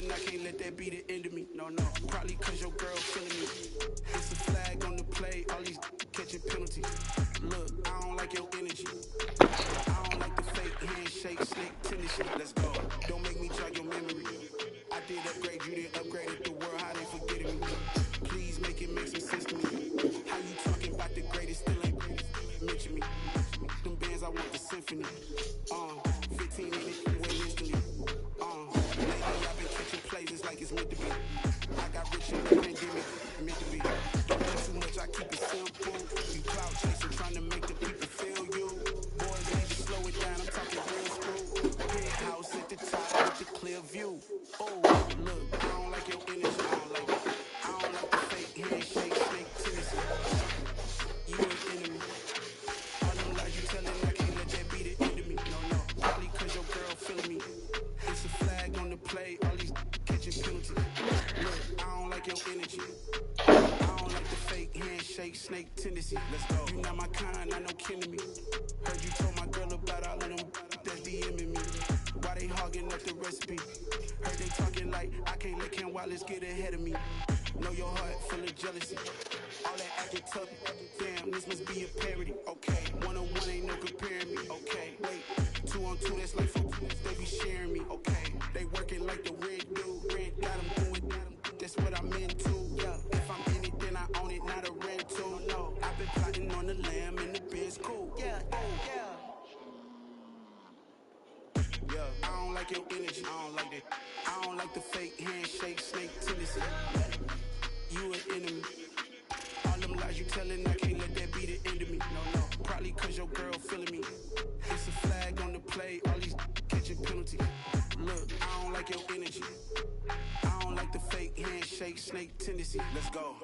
I can't let that be the end of me. No, probably cause your girl feeling snake tendency. Let's go. You not my kind, I know kin to me. Heard you told my girl about all of them that's DMing me. Why they hogging up the recipe? Heard they talking like I can't let Ken Wallace get ahead of me. Know your heart full of jealousy. All that acting tough, damn, this must be a parody. Okay, 1-on-1 ain't no comparing me. Okay, wait, 2-on-2, that's like football. They be sharing me. Okay, they working like the red dude. Red got them doing, that's what I'm into. Yeah, if I'm in it, then I own it, not a rental. No, I've been plotting on the lamb and the Benz cool. Yeah. Yeah, I don't like your energy. I don't like that. I don't like the fake handshake, snake tendency. You an enemy. All them lies you telling, I can't let that be the end of me. No, probably cause your girl feeling me. It's a flag on the play, all these catching penalties. Look, I don't like your energy. I don't like the fake handshake, snake tendency. Let's go.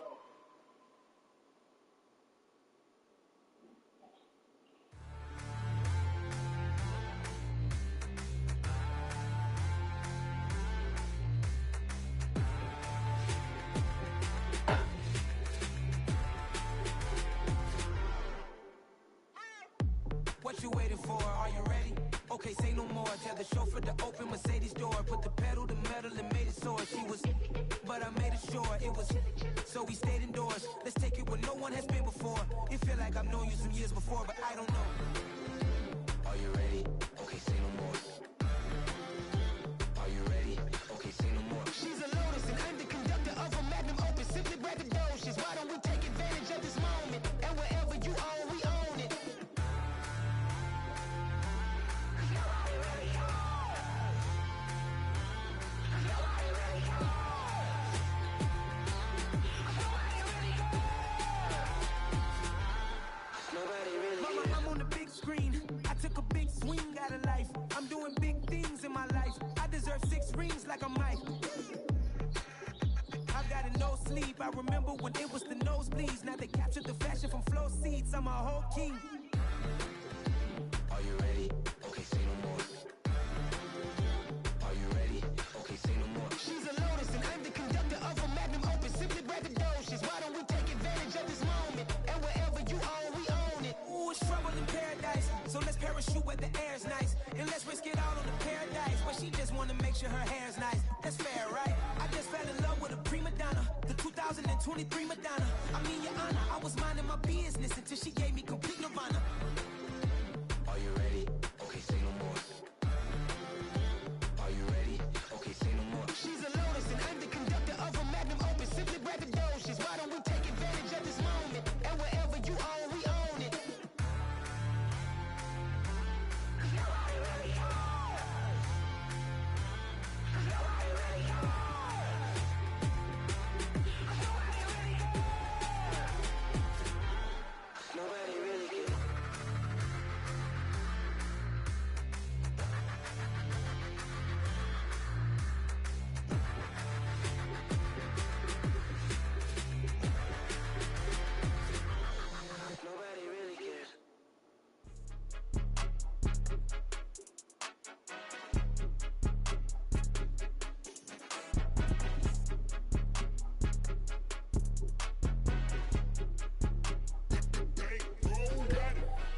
What you waiting for? Are you ready? Okay, say no more. Tell the chauffeur to open Mercedes door. Put the pedal to metal and made it soar. She was, but I made it sure it was. So we stayed indoors. Let's take it where no one has been before. It feel like I've known you some years before, but I don't know. Are you ready? Okay, say no more. Are you ready? Okay, say no more. She's a Lotus and I'm the conductor of a Magnum Opus. Simply braggadocious. Why don't we take advantage of this moment? And wherever you own, we own it. I'm doing big things in my life. I deserve 6 rings like I'm Mike. I've got a no sleep. I remember when it was the nosebleeds. Now they captured the fashion from flow seats. I'm a whole king. Are you ready? Okay, say no more. Are you ready? Okay, say no more. She's a Lotus and I'm the conductor of a Magnum Opus. Simply braggadocious. Why don't we take advantage of this moment? And wherever you own, we own it. Ooh, it's trouble in paradise. So let's parachute where the air's nice. And let's risk it all on the paradise. But she just wanna make sure her hair's nice. That's fair, right? I just fell in love with a prima donna. The 2023 Madonna. I mean, your honor, I was minding my business until she gave me complete nirvana. Are you ready? Okay, say no more. Are you ready? Okay, say no more. She's a Lotus and I'm the conductor of a Magnum Opus. Simply braggadocious. Why don't we take advantage of this moment? And wherever you own, we own it. Nobody really cares. Nobody really cares.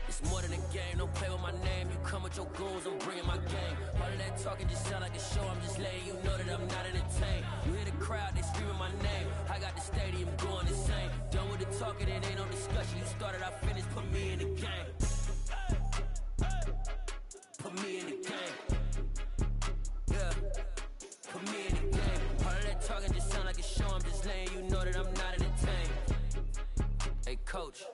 It's more than a game, don't play with my name. You come with your goons, I'm bringing my game. All of that talking just sound like a show, I'm just letting you know that I'm not entertained. You hear the crowd, they screaming my name. I got the stadium going insane. Done with the talking, it ain't no discussion. You started, I finished, put me in the game. Put me in the game. Yeah, put me in the game. All of that talking just sound like a show, I'm just letting you know that I'm not entertained. Hey coach,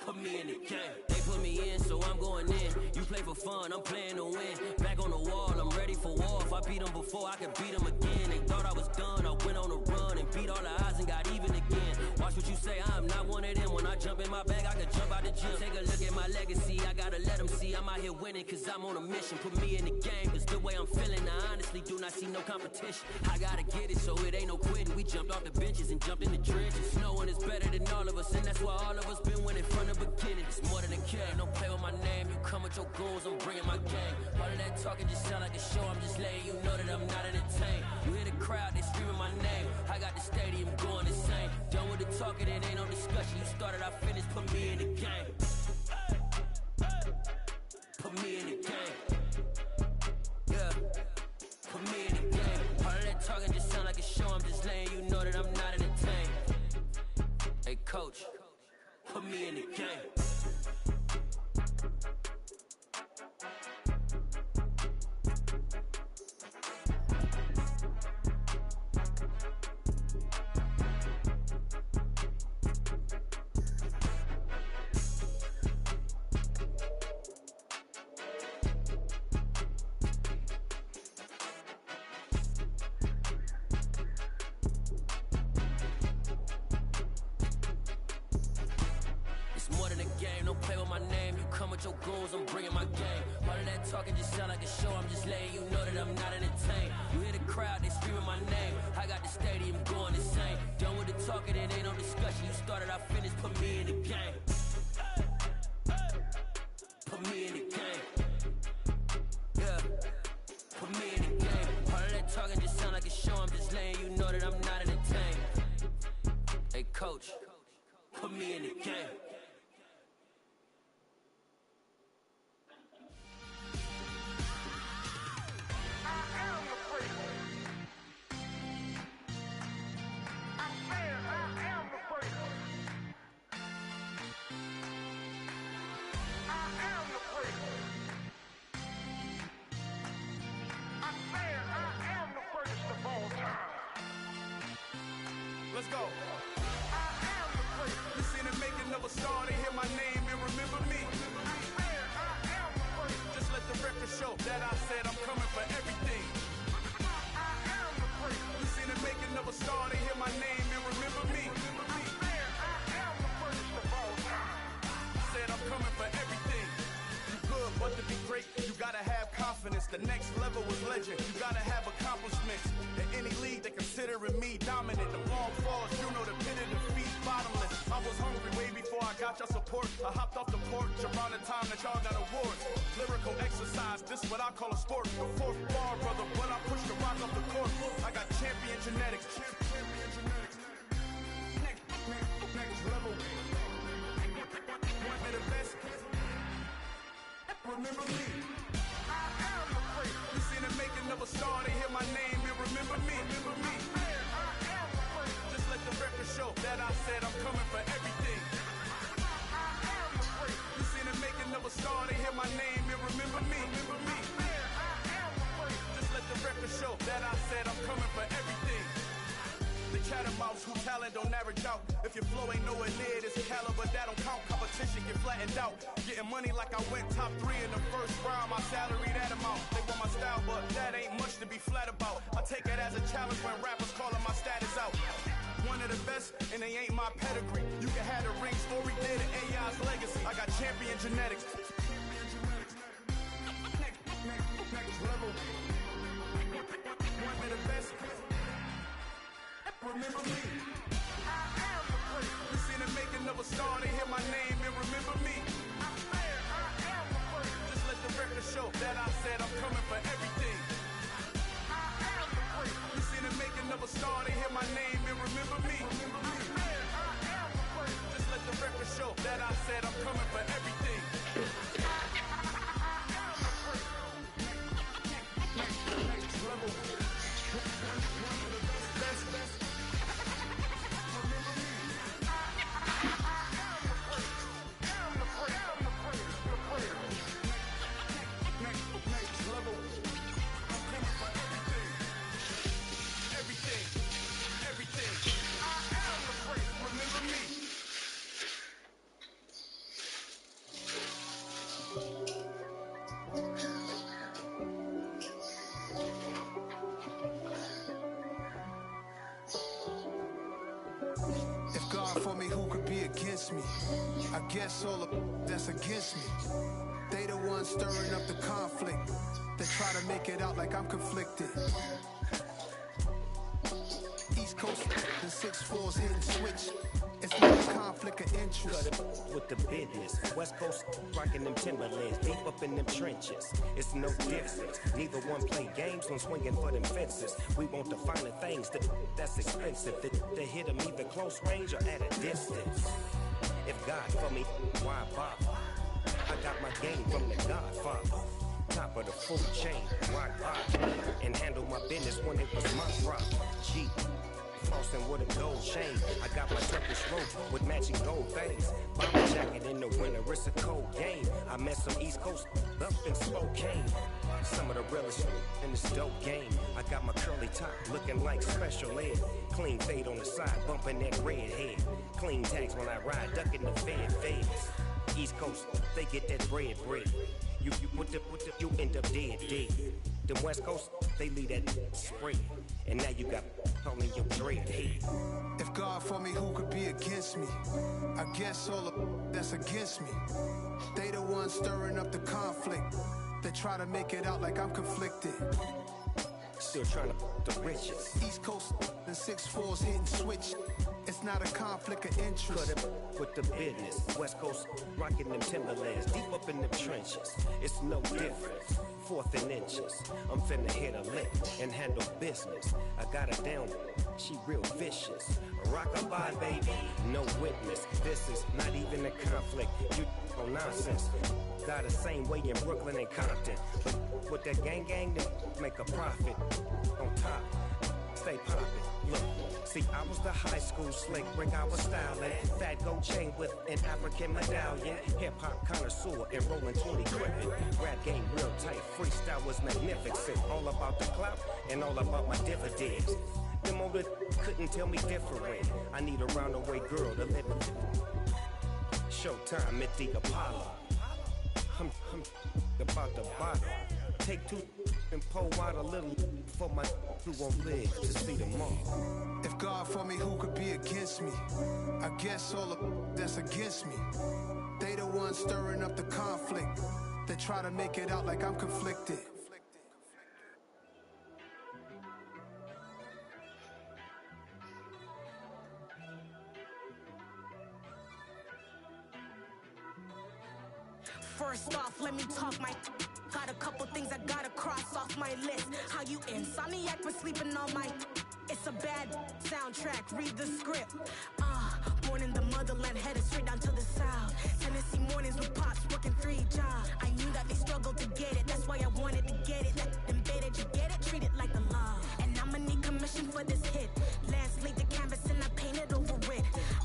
put me in the game. They put me in, so I'm going in. You play for fun, I'm playing to win. Back on the wall, I'm ready for war. If I beat them before, I could beat them again. They thought I was done, I went on a run and beat all the odds and got even again. Watch what you say, I'm not one of them. When I jump in my bag, I could jump out the gym. Take a look at my legacy, I gotta let them see I'm out here winning, cause I'm on a mission. Put me in the game, cause the way I'm feeling, I honestly do not see no competition. I gotta get it, so it ain't no quitting. We jumped off the benches and jumped in the trenches. No one is better than all of us, and that's why all of us been winning from the beginning. It's more than a game, don't play with my name. You come with your goons, I'm bringing my game. All of that talking just sound like a show, I'm just letting you know that I'm not entertained. You hear the crowd, they scream screaming my name. I got the stadium going insane. Done with the talking, it ain't no discussion. You started, I finished, put me in the game. Put me in the game. Yeah, put me in the game. All of that talking just sound like a show. I'm just letting you know that I'm not entertained. Hey, coach, put me in the game. Your goons, I'm bringing my game. All of that talking just sound like a show. I'm just letting you know that I'm not entertained. You hear the crowd, they screaming my name. I got the stadium going insane. Done with the talking, it ain't no discussion. You started, I finished, put me in the game. Put me in the game. Yeah, put me in the game. All of that talking just sound like a show. I'm just letting you know that I'm not entertained. Hey, coach, put me in the game. Let's go. You seen the making of a star, they hear my name and remember me. Just let the record show that I said I'm coming for everything. You seen the making of a star, they hear my name and remember me. Said I'm coming for everything. You good, but to be great, you gotta have confidence. The next level was legend. You gotta have accomplishments. In any league, they considering me dominant. The long falls, you know the pit of defeat, bottomless. I was hungry way before I got your support. I hopped off the porch around the time that y'all got awards. Lyrical exercise, this what I call a sport. The fourth bar, brother, when I push the rock off the court. I got champion genetics. Next level. Want me the best? Remember me. You seen the making of a star, they hear my name and remember me. Just let the record show that I said I'm coming for everything. You seen the making of a star, they hear my name and remember me. Just let the record show that I said I'm coming for everything. The chattermouths who talent don't average out. If your flow ain't nowhere near this caliber, that don't count. Competition get flattened out. Getting money like I went top 3 in the first round. My salary that amount. They want my style, but that ain't much to be flat about. I take it as a challenge when rappers calling my status out. One of the best, and they ain't my pedigree. You can have the ring story, did the AI's legacy. I got champion genetics. Next level. One of the best. Remember me. You seen the making of a star, they hear my name and remember me. Just let the record show that I said I'm coming for everything. You seen the making of a star, they hear my name and remember me. Just let the record show that I said I'm coming for everything. Next level. Best. For me, who could be against me? I guess all the that's against me. They the ones stirring up the conflict. They try to make it out like I'm conflicted. East Coast, the 6-4's hitting switch. It's not a conflict of interest. Cut it with the business. West Coast rocking them Timberlands, deep up in them trenches. It's no difference. Neither one play games, no swinging for them fences. We want the finer things that's expensive. To hit them either close range or at a distance. If God for me, why bother? I got my game from the Godfather. Top of the food chain, why bother? And handle my business when it was my problem. G. Frosting with a gold chain. I got my Turkish rope with matching gold things. Bomber jacket in the winter, it's a cold game. I met some East Coast up in Spokane. Some of the realest in this dope game. I got my curly top looking like special ed. Clean fade on the side, bumping that red head. Clean tags when I ride, ducking the feds. East Coast, they get that bread. You you end up dead. The West Coast, they leave that spread. And now you got only your dread head. If God for me, who could be against me? I guess all that's against me. They the ones stirring up the conflict. They try to make it out like I'm conflicted. Still trying to the riches. East Coast and 6'4's hitting switch. It's not a conflict of interest. Cut it with the business. West Coast rocking them Timberlands, deep up in them trenches. It's no difference. 4th and inches. I'm finna hit a lick and handle business. I got her down, she real vicious. Rock-a-bye, baby, no witness. This is not even a conflict. You on nonsense. Got the same way in Brooklyn and Compton. But with that gang, they make a profit. On top, stay poppin'. Look. See, I was the high school slick brick, I was styling. Fat gold chain with an African medallion. Hip-hop connoisseur and rolling 20 gripping. Rap game real tight, freestyle was magnificent. All about the clout and all about my dividends. Them older couldn't tell me different. I need a roundaway girl to live in. Showtime at the Apollo. I'm about the bottle. Take 2 and pour out a little for my who won't live to see them all. If God for me, who could be against me? I guess all that's against me. They the ones stirring up the conflict. They try to make it out like I'm conflicted. First off, let me talk my. Got a couple things I gotta cross off my list. How you insomniac for sleeping on my. It's a bad soundtrack, read the script. Born in the motherland, headed straight down to the south. Tennessee mornings with pops, working 3 jobs. I knew that they struggled to get it, that's why I wanted to get it. That embedded, you get it, treat it like a law. And I'ma need commission for this hit. Lance laid the canvas and I painted over it.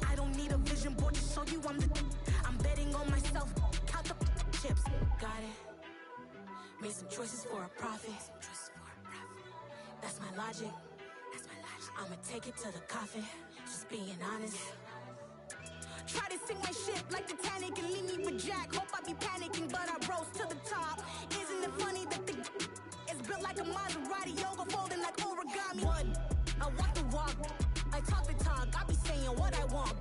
I don't need a vision board to show you I'm betting on myself, count the chips. Got it. Made some choices for a profit. That's my logic. I'ma take it to the coffin. Just being honest. Try to sink my ship like Titanic and leave me with Jack. Hope I be panicking, but I rose to the top. Isn't it funny that it's built like a Maserati, yoga folding like origami? One, I walk the walk. I talk the talk. I be saying what I want.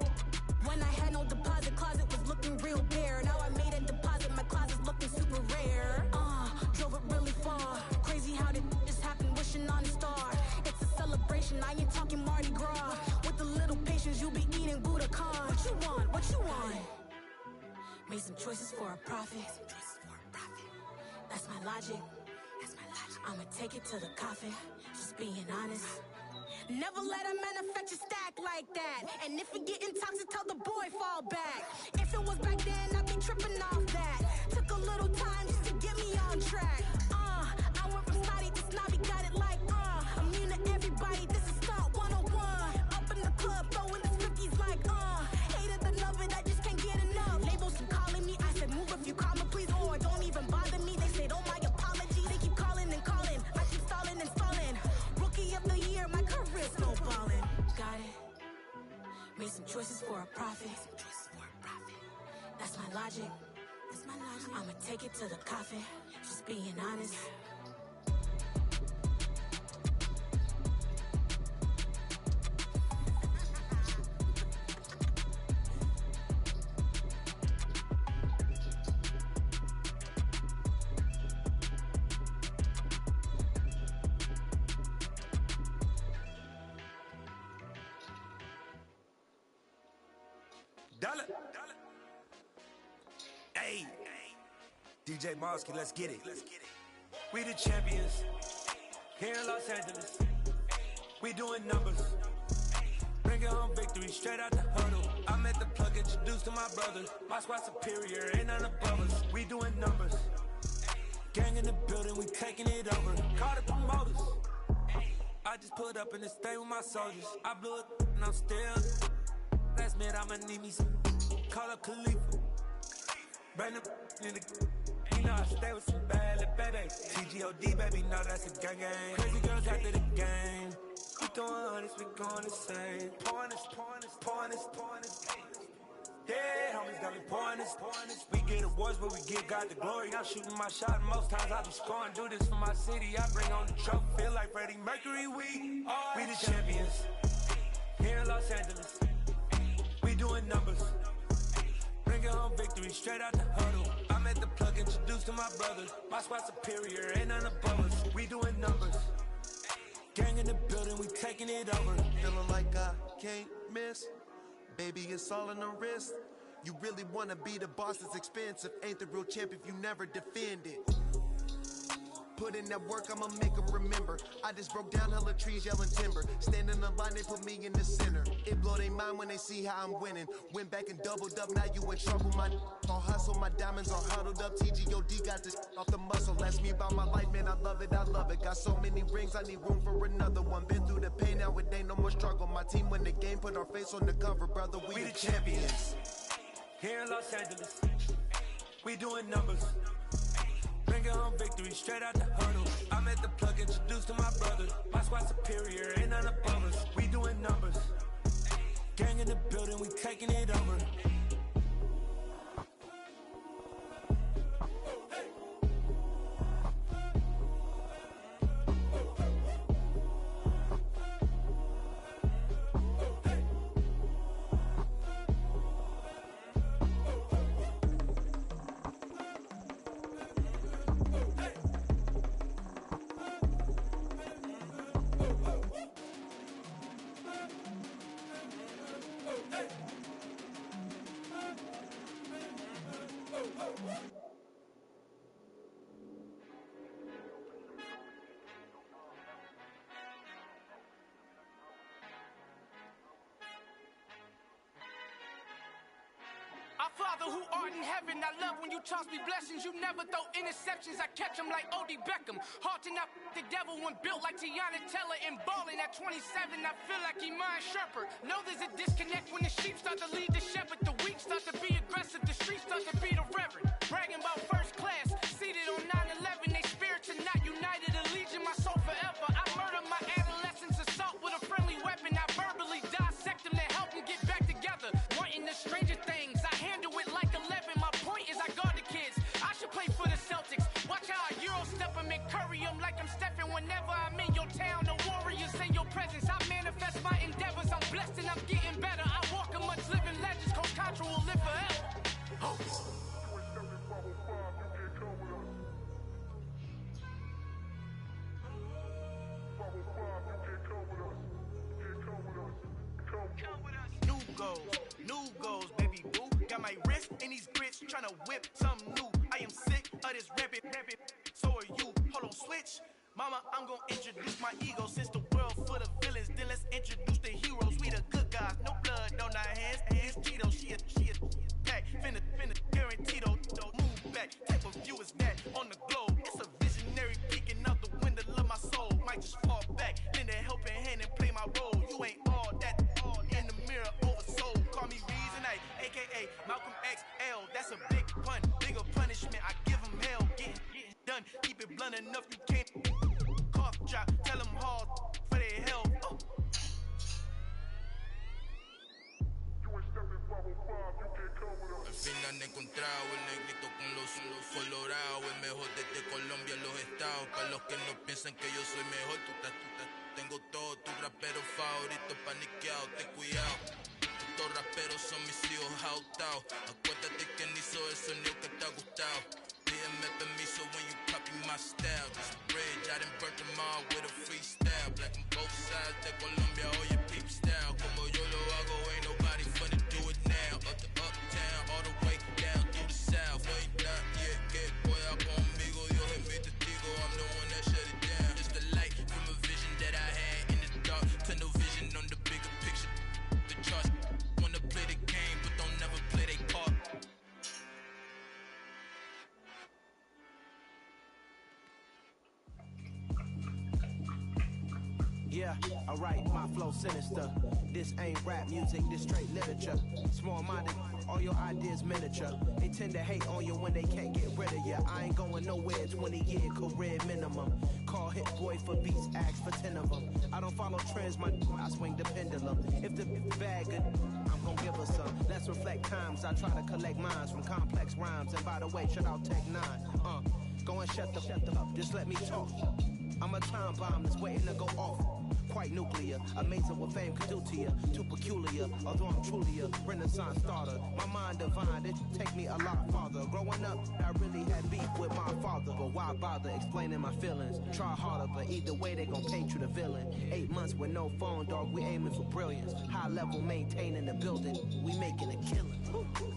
When I had no deposit, closet was looking real bare. Now I made a deposit, my closet's looking super rare. Drove it really far. Crazy how did this happen, wishing on a star. It's a celebration, I ain't talking Mardi Gras. With a little patience, you be eating Budokan. What you want? Made some choices for a profit. That's my logic. I'ma take it to the coffin. Just being honest. Never let a manufacture stack like that. And if we getting toxic, tell the boy fall back. If it was back then, I'd be tripping off that. Took a little time just to get me on track. I went from snotty to snobby, got it like immune to everybody, this is stunt 101. Up in the club, throwing the 50s like hate it, I love it, I just can't get enough. Labels keep calling me, I said move if you call me please, or don't even bother me. They said oh my apology, they keep calling and calling. I keep stalling and stalling. Rookie of the year, my career snowballing. Got it. Made some choices for a profit. That's my logic. I'ma take it to the coffin. Just being honest. Dollar. Hey, DJ Mosky, let's get it. We the champions here in Los Angeles. We doing numbers. Bringing home victory straight out the huddle. I'm at the plug, introduced to my brother. My squad superior, ain't none above us. We doing numbers. Gang in the building, we taking it over. Call the promoters. I just put up in this thing with my soldiers. I blew it and I'm still. Last minute I'ma need me some. Call up Khalifa. Bring them in the. You know I stay with some bad little baby. TGOD baby, know that's a gang gang. Crazy girls after the game. We throwing hundreds, we going insane. Pouring this. Yeah, homies got me pouring this. We get awards, but we give God the glory. I'm shooting my shot, most times I be scoring. Do this for my city, I bring on the trophy. Feel like Freddie Mercury, we the champions. Here in Los Angeles, we doing numbers. Bringing home victory straight out the huddle. I'm at the plug, introduced to my brother. My squad superior, ain't none above us. We doing numbers. Gang in the building, we taking it over. Feeling like I can't miss. Baby, it's all in the wrist. You really wanna be the boss, it's expensive. Ain't the real champ if you never defend it. Put in that work, I'ma make them remember. I just broke down hella trees, yelling timber. Stand in the line, they put me in the center. It blow their mind when they see how I'm winning. Went back and doubled up, now you in trouble. My all hustle, my diamonds are huddled up. TGOD got this off the muscle. Ask me about my life, man, I love it. Got so many rings, I need room for another one. Been through the pain, now it ain't no more struggle. My team win the game, put our face on the cover, brother. We the champions. Here in Los Angeles, we doing numbers. Bringing home victory straight out the huddle. I'm at the plug, introduced to my brother. My squad superior, ain't none above us. We doing numbers. Gang in the building, we taking it over. Our Father who art in heaven, I love when you toss me blessings. You never throw interceptions, I catch them like Odie Beckham. Hard to knock the devil when built like Tiana Teller and balling at 27. I feel like Iman Shumpert. Know there's a disconnect when the sheep start to lead the shepherd. The weak start to be aggressive, the streets start to be the reverend. Bragging about first class, seated on 9/11. They spirits are not united, a legion, my soul forever. I murder my adolescence, assault with a friendly weapon. I verbally dissect them to help them get back together. Wanting the stranger things, I handle it like 11. My point is I guard the kids. I should play for the Celtics. Watch how I Euro step them and curry them like I'm Stephen. Whenever I'm in your town, the Warriors in your presence. I manifest my endeavors. I'm blessed and I'm getting better. I walk amongst living legends. Coach Contra will live forever. Oh. New goals, baby boo. Got my wrist in these grits, tryna whip something new. I am sick of this rampant. So are you. Hold on, switch. Mama, I'm gonna introduce my ego. Since the world full of villains, then let's introduce the heroes. We the good guys, no blood on our hands. It's Tito, she a pack. Finna, guaranteed, don't move back. Type of view is that on the globe. It's a visionary peeking out the window of my soul. Might just fall back, lend a helping hand and play my role. You ain't all that, all in the mirror, oversold. Call me Reason, aka Malcolm XL. That's a big pun, bigger punishment. I give him hell, get done. Keep it blunt enough, you can't cough drop. Tell them hard for their health. Al fin han encontrado el negrito con los ojos colorados, el mejor desde Colombia a los estados. Para los que no piensan que yo soy mejor, tengo todo, tu rapero favorito paniqueado, ten cuidado. Estos raperos son mis hijos adoptados. Acuérdate que ni hizo el sonido que te ha gustado. Pídeme permiso when you copy my style. This bridge, I done burnt them all with a freestyle. Black on both sides de Colombia, oye peep style. Como yo lo hago, ain't nobody finna do it now. Yeah, alright, my flow sinister. This ain't rap music, this straight literature. Small-minded, all your ideas miniature. They tend to hate on you when they can't get rid of you. I ain't going nowhere, 20-year career minimum. Call Hit Boy for beats, ask for 10 of them. I don't follow trends, I swing the pendulum. If the bag good, I'm gonna give her some. Let's reflect times, I try to collect minds from complex rhymes. And by the way, shout out Tech 9. Go and shut the up, just let me talk. I'm a time bomb that's waiting to go off. Quite nuclear, amazing what fame could do to you. Too peculiar, although I'm truly a renaissance starter. My mind divine, it take me a lot farther. Growing up, I really had beef with my father. But why bother explaining my feelings? Try harder, but either way they gon' paint you the villain. 8 months with no phone, dog, we aiming for brilliance. High level maintaining the building, we making a killing.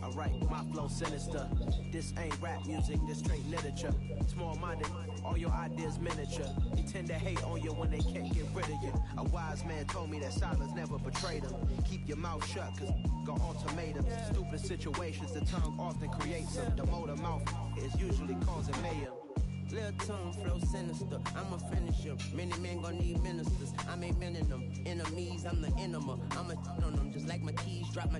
Alright, my flow sinister. This ain't rap music, this straight literature. Small-minded, all your ideas miniature. They tend to hate on you when they can't get rid of you. A wise man told me that silence never betrayed him. Keep your mouth shut, cause got ultimatums. Stupid situations, the tongue often creates them. The motor mouth is usually causing mayhem. Lil' tune, flow sinister, I'm a finisher. Many men gon' need ministers, I'm a men in them. Enemies, I'm the enema. I'm a on them, just like my keys, drop my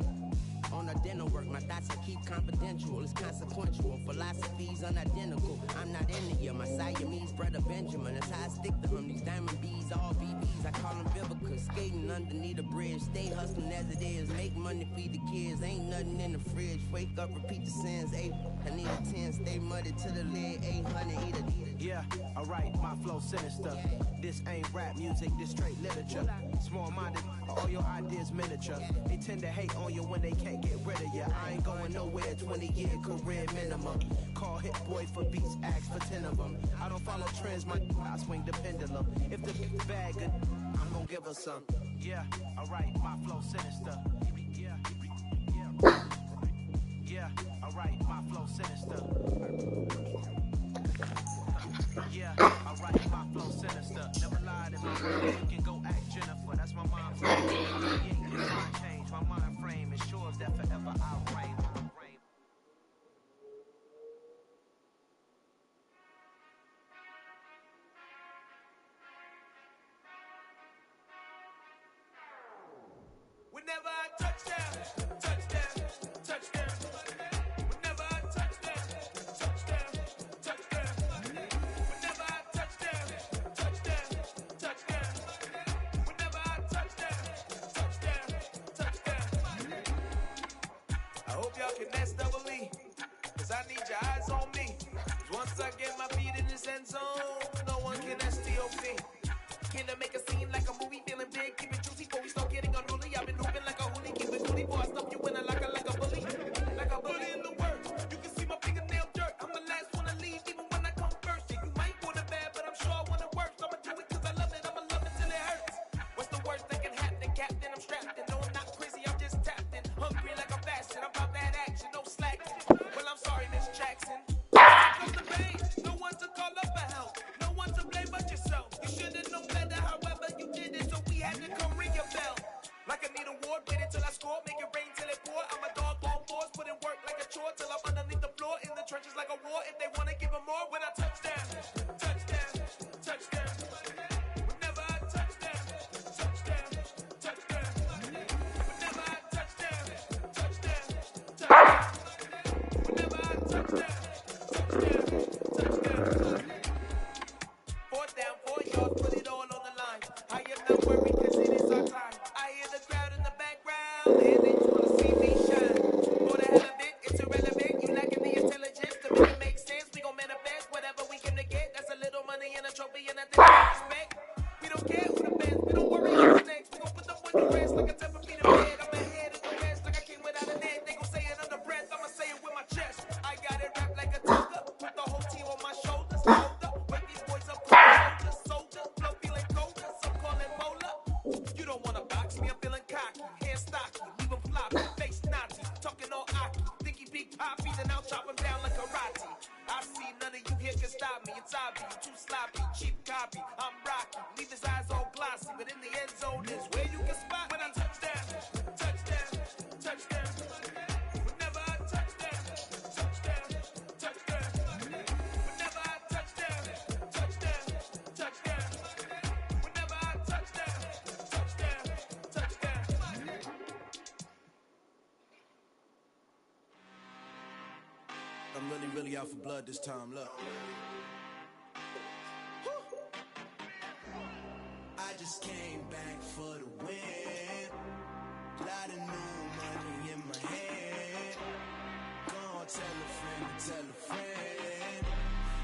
on a dinner work. My thoughts I keep confidential, it's consequential. Philosophies unidentical, I'm not in the year. My Siamese brother Benjamin, that's how I stick to him. These diamond bees, all BBs, I call them Vivica. Skating underneath a bridge, stay hustling as it is. Make money, feed the kids, ain't nothing in the fridge. Wake up, repeat the sins, I need a 10, stay muddy to the lid, 800, eat it. Yeah, alright, my flow sinister. This ain't rap music, this straight literature. Small-minded, all your ideas miniature. They tend to hate on you when they can't get rid of you. I ain't going nowhere, 20-year career minimum. Call Hit Boy for beats, ask for 10 of them. I don't follow trends, I swing the pendulum. If the bag good, I'm gonna give her some. Yeah, alright, my flow sinister. Yeah, alright, my flow sinister. Yeah, alright, my flow sinister. Never lied in my way. You can go act Jennifer, that's my mom's name. It's mind change, my mind frame ensures that forever I'll reign. Whenever I touch down, touchdown, touchdown. Whenever I touch down, touchdown, touchdown. Whenever I touch down, touchdown, touchdown. Whenever I touch down, touchdown, touchdown. I hope y'all can S-double-E, cause I need your eyes on me. Once I get my feet in this end zone, no one can S-T-O-P. Can I make a scene like a movie, feeling big, keep it juicy before we start getting unruly. I've been hooping like a hoolie, keep it coolie before I stuff you in a locker like a bully. Like a bully in the works, you can see my fingernail dirt. I'm the last one to leave, even when I come first. Yeah, you might want it bad, but I'm sure I want it worse. I'ma do it cause I love it, I'ma love it till it hurts. What's the worst that can happen, Captain? I'm strapped in, no I'm not crazy, I'm just tapped in. Hungry like I'm fasting, I'm about that action, no slacking. Well, I'm sorry, Miss Jackson. Comes the pain, no one to call up for help, no one to blame but yourself. You should've known better, however you did it, so we had to come ring your bell. Like I need a award, wait until I score, make it rain till it pour. I'm a dog on fours, put in work like a chore till I'm underneath the floor, in the trenches like a war. If they wanna give them more, when I touch down, touchdown, touchdown. Whenever I touch down, touchdown, touchdown. Whenever I touch down, touchdown, touchdown. Whenever I touch down, touchdown, touchdown. 4th down, 4 yards, put it all on the line. I am not worried cause it is our time. I hear the crowd in the background, and they just wanna see me shine. For the hell of it, it's irrelevant. You lacking the intelligence to make it make sense. We gon' manifest whatever we came to get. That's a little money and a trophy and I think we respect. We don't care who the best, we don't worry who's next. We gon' put them on the rest like a 10 feet of bed. I'm ahead of the rest like I came without a net. They gon' say it under breath, I'ma say it with my chest. I got it wrapped like a tiger, put the whole team on my shoulders. Hold up, wake these boys up, soldier, flow feeling colder, some call it molar. You don't wanna box me, I'm feeling cocky, hair stocky, leave him floppy, face Nazi, talking all aki, think he big poppy, then I'll chop him down like karate. I see none of you here can stop me, it's obvious, you too sloppy, cheap copy, I'm rocky, leave his eyes all glossy, but in the end zone is where you can spot when I touch down, touchdown, touchdown. Whenever I touch down, touchdown, touchdown. Whenever I touch down, touchdown, touchdown. Whenever I touch down, I'm really out for blood this time, look. I just came back for the win. Lot of new money in my hand. Gonna tell a friend to tell a friend.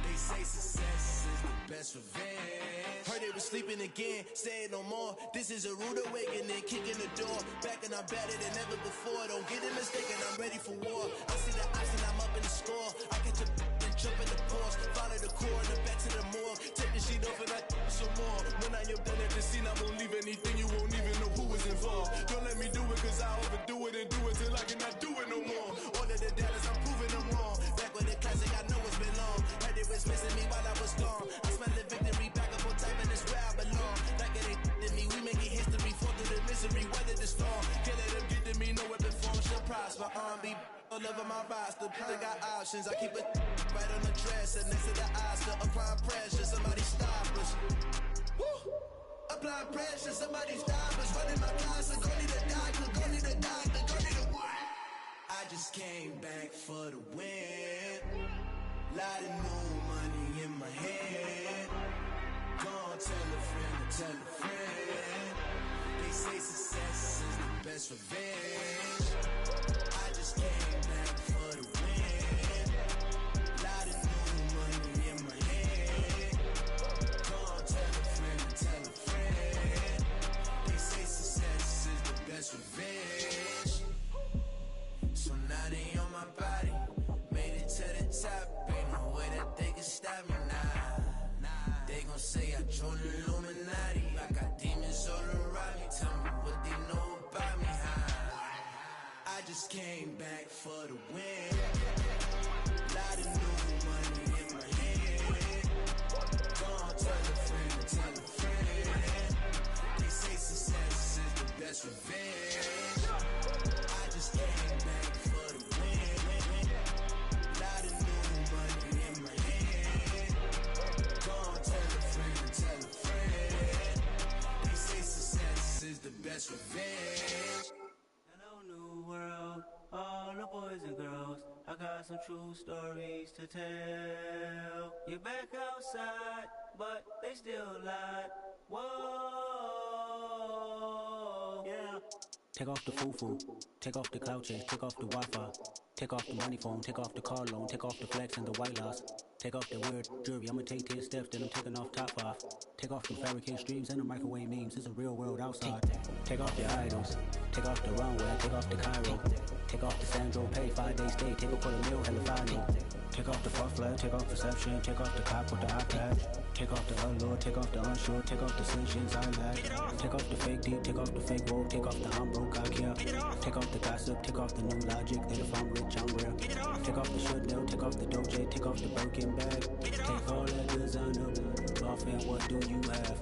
They say success is the best revenge. Heard they were sleeping again, saying no more. This is a rude awakening, kicking the door. Back and I'm better than ever before. Don't get it mistaken, I'm ready for war. I see the ice and I'm up in the score. I catch a and jump in the pause. Follow the core and the back to the morgue. Take the sheet off and I some more. When I am done at the scene, I won't leave anything. You won't even know who is involved. Don't let me do it cause I overdo it and do it till I cannot do it no more. All of the doubters, I'm proving them wrong. Back with the classic, I know it's been long. Heard they was missing me while I was gone. I smell the victory back up on time and it's where I belong. Like it ain't to me, we making history. Fall through the misery, weather the storm. Can't let them get to me, no weapon form shall prosper. Be all over my roster. They got options, I keep it right on the dresser. Next to the Oscar, applying pressure, somebody stop us. Woo! Applying pressure, somebody stop us. Running my closet, go need a doctor, go need a doctor, go need a what? I just came back for the win. Lot of new money in my hand. Gonna tell a friend to tell a friend. They say success is the best revenge. I just came back for the win. Lot of new money in my hand. Gonna tell a friend to tell a friend. They say success is the best revenge. So now they on my body. Made it to the top. Ain't no way that they can stop me now. They gon' say I joined the Illuminati. I got demons all around me. Tell me what they know about me. I just came back for the win. Lot of new money in my hand. Gonna tell a friend to tell a friend. They say success is the best revenge. I just came back for the win. Lot of new money in my hand. Gonna tell a friend to tell a friend. They say success is the best revenge. New world, all the boys and girls, I got some true stories to tell. You're back outside, but they still lie. Whoa, yeah. Take off the foo-foo, take off the cloud chase, take off the Wi-Fi, take off the money phone, take off the car loan, take off the flex and the white loss. Take off the weird jewelry, I'ma take 10 steps, then I'm taking off top 5. Take off the fabricated streams and the microwave memes, it's a real world outside. Take off the idols, take off the runway, take off the Cairo. Take off the Sandro pay, 5 days stay, take a quarter meal, hella final. Take off the far flag, take off perception, take off the cop with the iPad. Take off the allure, take off the unsure, take off the sensations I lack. Take off the fake deep, take off the fake woke, take off the I'm broke, I care. Take off the gossip, take off the new logic, that if I'm rich, I'm rare. Take off the Chanel, take off the Doja, take off the Birkin bag. Take all that designer off and what do you have?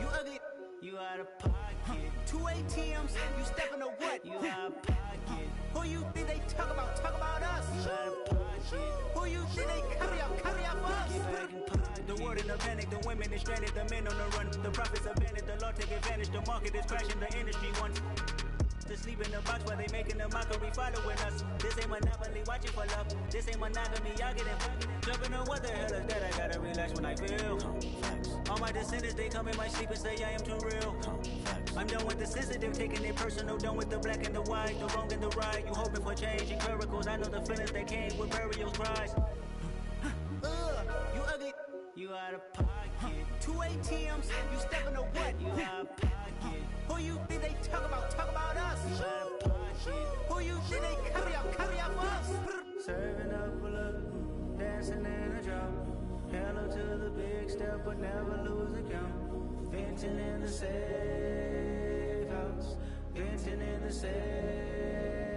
You ugly, you out of pocket. 2 ATMs, you stepping to what? You out of pocket. Who you think they talk about? Talk about us. You out of pocket. Who you think they carry out for us? The world in a panic, the women is stranded, the men on the run. The profits abandoned, the law take advantage, the market is crashing, the industry wants to sleep in the box while they making a mockery following us. This ain't monopoly, watching for love. This ain't monogamy, y'all getting jumping on what the hell is that? I gotta relax when I feel. All my descendants, they come in my sleep and say I am too real. I'm done with the sensitive, taking it personal, done with the black and the white, the wrong and the right. You hoping for change and miracles, I know the feelings that came with burials, cries. You ugly, you out of pocket. 2 ATMs, you stepping to what? You out of pocket. Who you think they talk about? Talk about us. You out of pocket. Who you think they carry out for us? Serving up a look, dancing in a drop. Hello to the big step, but never lose a count. Venting in the safe house. Venting in the safe.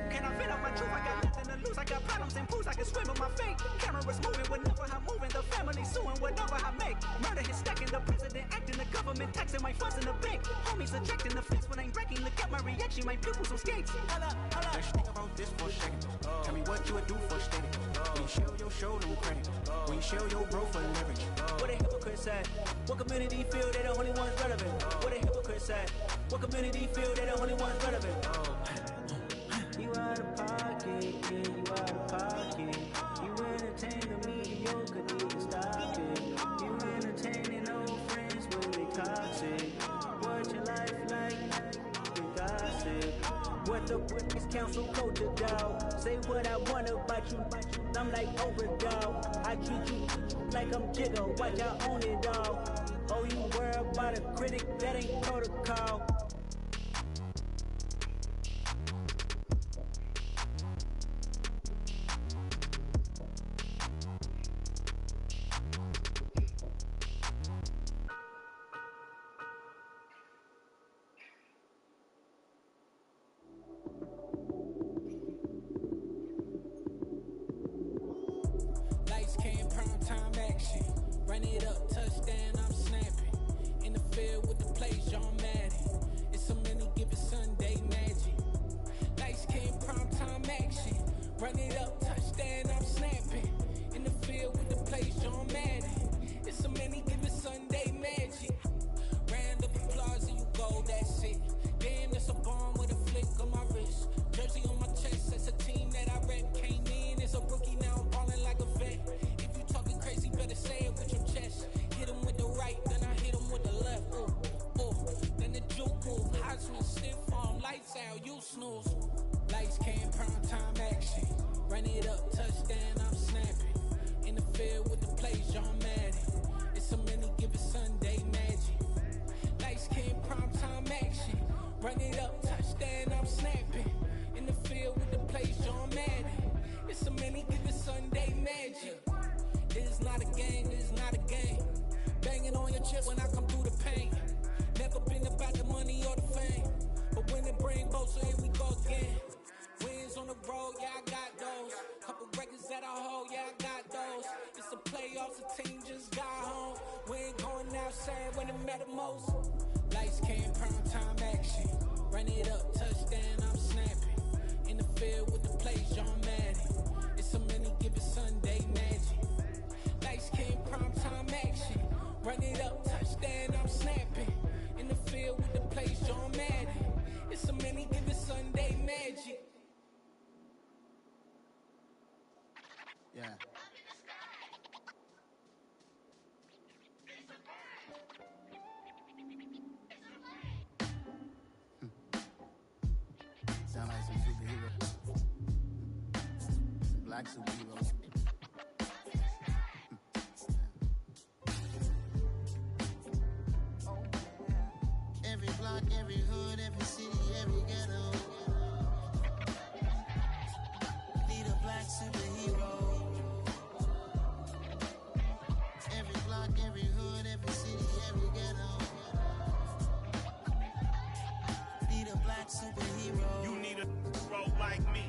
Can I vent out my truth? I got nothing to lose. I got problems and pools. I can swim with my fate. Cameras moving whenever I'm moving. The family suing whatever I make. Murder is stacking. The president acting. The government taxing my funds in the bank. Homies ejecting the fence when I'm breaking. Look at my reaction. My pupils on skates. Holla, holla. Let's think about this for a second. Tell me what you would do for steady. When you show your show, no credit. When you show your bro for leverage. What a hypocrite said. What community feel they the only ones relevant? What a hypocrite said. What community feel they the only ones relevant? You out of pocket, yeah, you out of pocket. the police council culture, dog. Say what I want about you, I'm like overdog. I treat you like I'm Jigga, watch I own it, dog. Oh, you worry about a critic, that ain't protocol. Sound like some superheroes. Black superheroes. Every block, every hood, every city, every ghetto. Need a black superhero. Every block, every hood, every city, every ghetto. Need a black superhero. You need a role like me.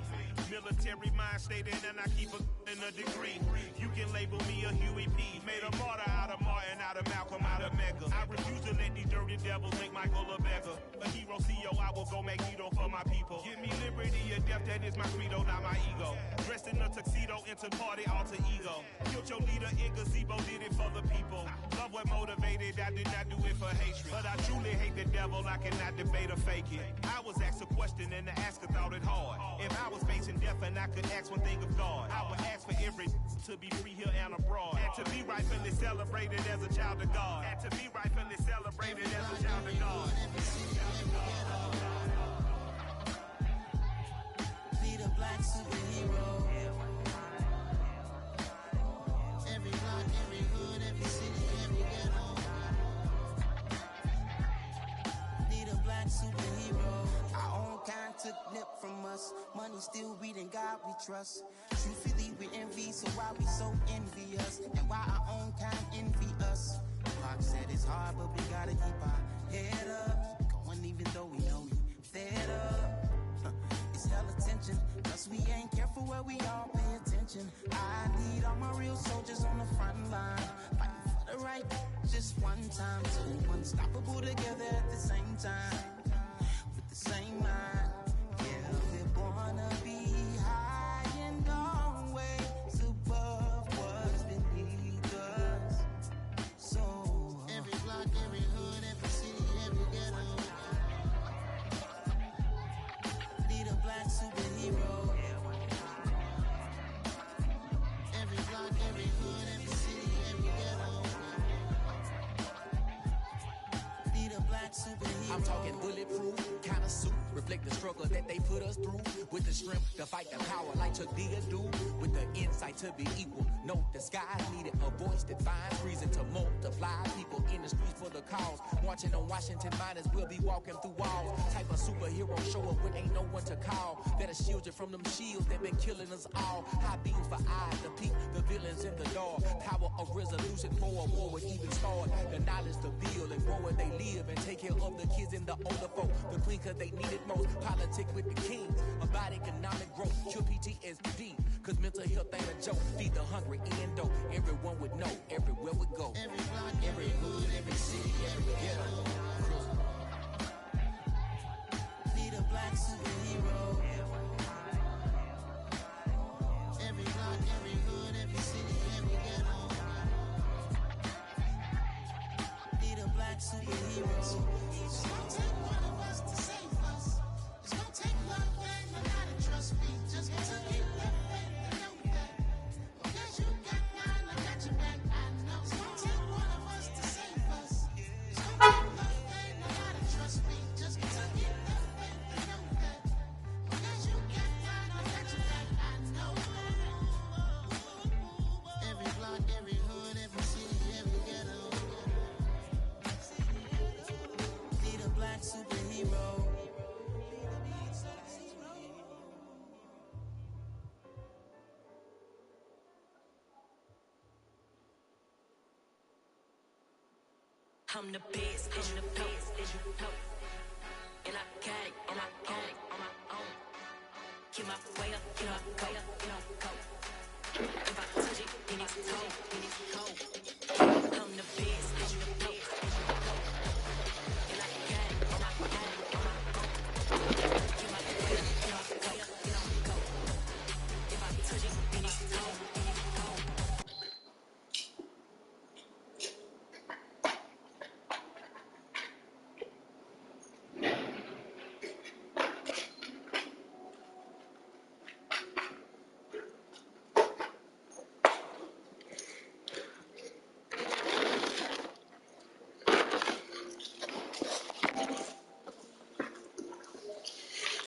Military mind stated, and I keep in a degree. You can label me a Huey P. Made a martyr out of Martin, out of Malcolm, out of Mega. I refuse to let these dirty devils make Michael a beggar. A hero CEO, I will go Magneto for my people. Give me liberty or death, that is my credo, not my ego. Dressed in a tuxedo, into party, alter ego. Killed your leader in gazebo, did it for the people. Love what motivated, I did not do it for hatred. But I truly hate the devil, I cannot debate or fake it. I was asked a question and the asker thought it hard. If I was facing death and I could ask one thing of God, I would ask for every to be free here and abroad. And to be rightfully celebrated as a child of God. And to be rightfully celebrated as a child of God. Need a black superhero. Every block, every hood, every city, every ghetto. Need a black superhero. Our own kind took nip from us. Money still reading, God we trust. Truthfully we envy, so why we so envious? And why our own kind envy us? Pac said it's hard, but we gotta keep our head up. Going even though we know we fed up. It's hell attention, plus we ain't careful where we all pay attention. I need all my real soldiers on the front line, fighting for the right just one time. So unstoppable together at the same time, with the same mind. Yeah, we're born to be high and always above what's beneath us. So every block, every hood, every city, every ghetto. Need a black superhero. Every block, every hood, every city, every ghetto. Need a black superhero. I'm talking bulletproof kind of suit. reflect the struggle that they put us through. With the strength to fight the power like Chuck D do. With the insight to be equal. No disguise needed. A voice that finds reason to multiply. People in the streets for the cause. Marching on Washington miners will be walking through walls. Type of superhero show up when ain't no one to call. That'll shield you from them shields that been killing us all. High beams for eyes to peek the villains in the dark. Power of resolution for a war would even start. The knowledge to build and grow where they live and take care of the kids and the older folk. The queen cause they need it most. Politic with the kings about economic growth. Cure PTSD cause mental health ain't a joke. Feed the hungry and dope. Everyone would know everywhere we go. Every block, every hood, every city, every ghetto. Need a black superhero. Every block, every hood, every city, every ghetto. Need a black superhero. It's gonna take one of us to save us. It's gonna take love and a lot of trust me. Just gonna keep that faith and know that. Because you got mine, I got your back. I know. It's gonna take one of us to save us. It's gonna take love and a lot of trust me. Just gonna keep that faith and know that. Because you got mine, I got your back. I know. Every block, every hood, every city, every ghetto. Need a black superhero. I'm the best, as you know. And I got it on my own. Get my way up, get my go. If I touch it, then it's cold. I'm the best.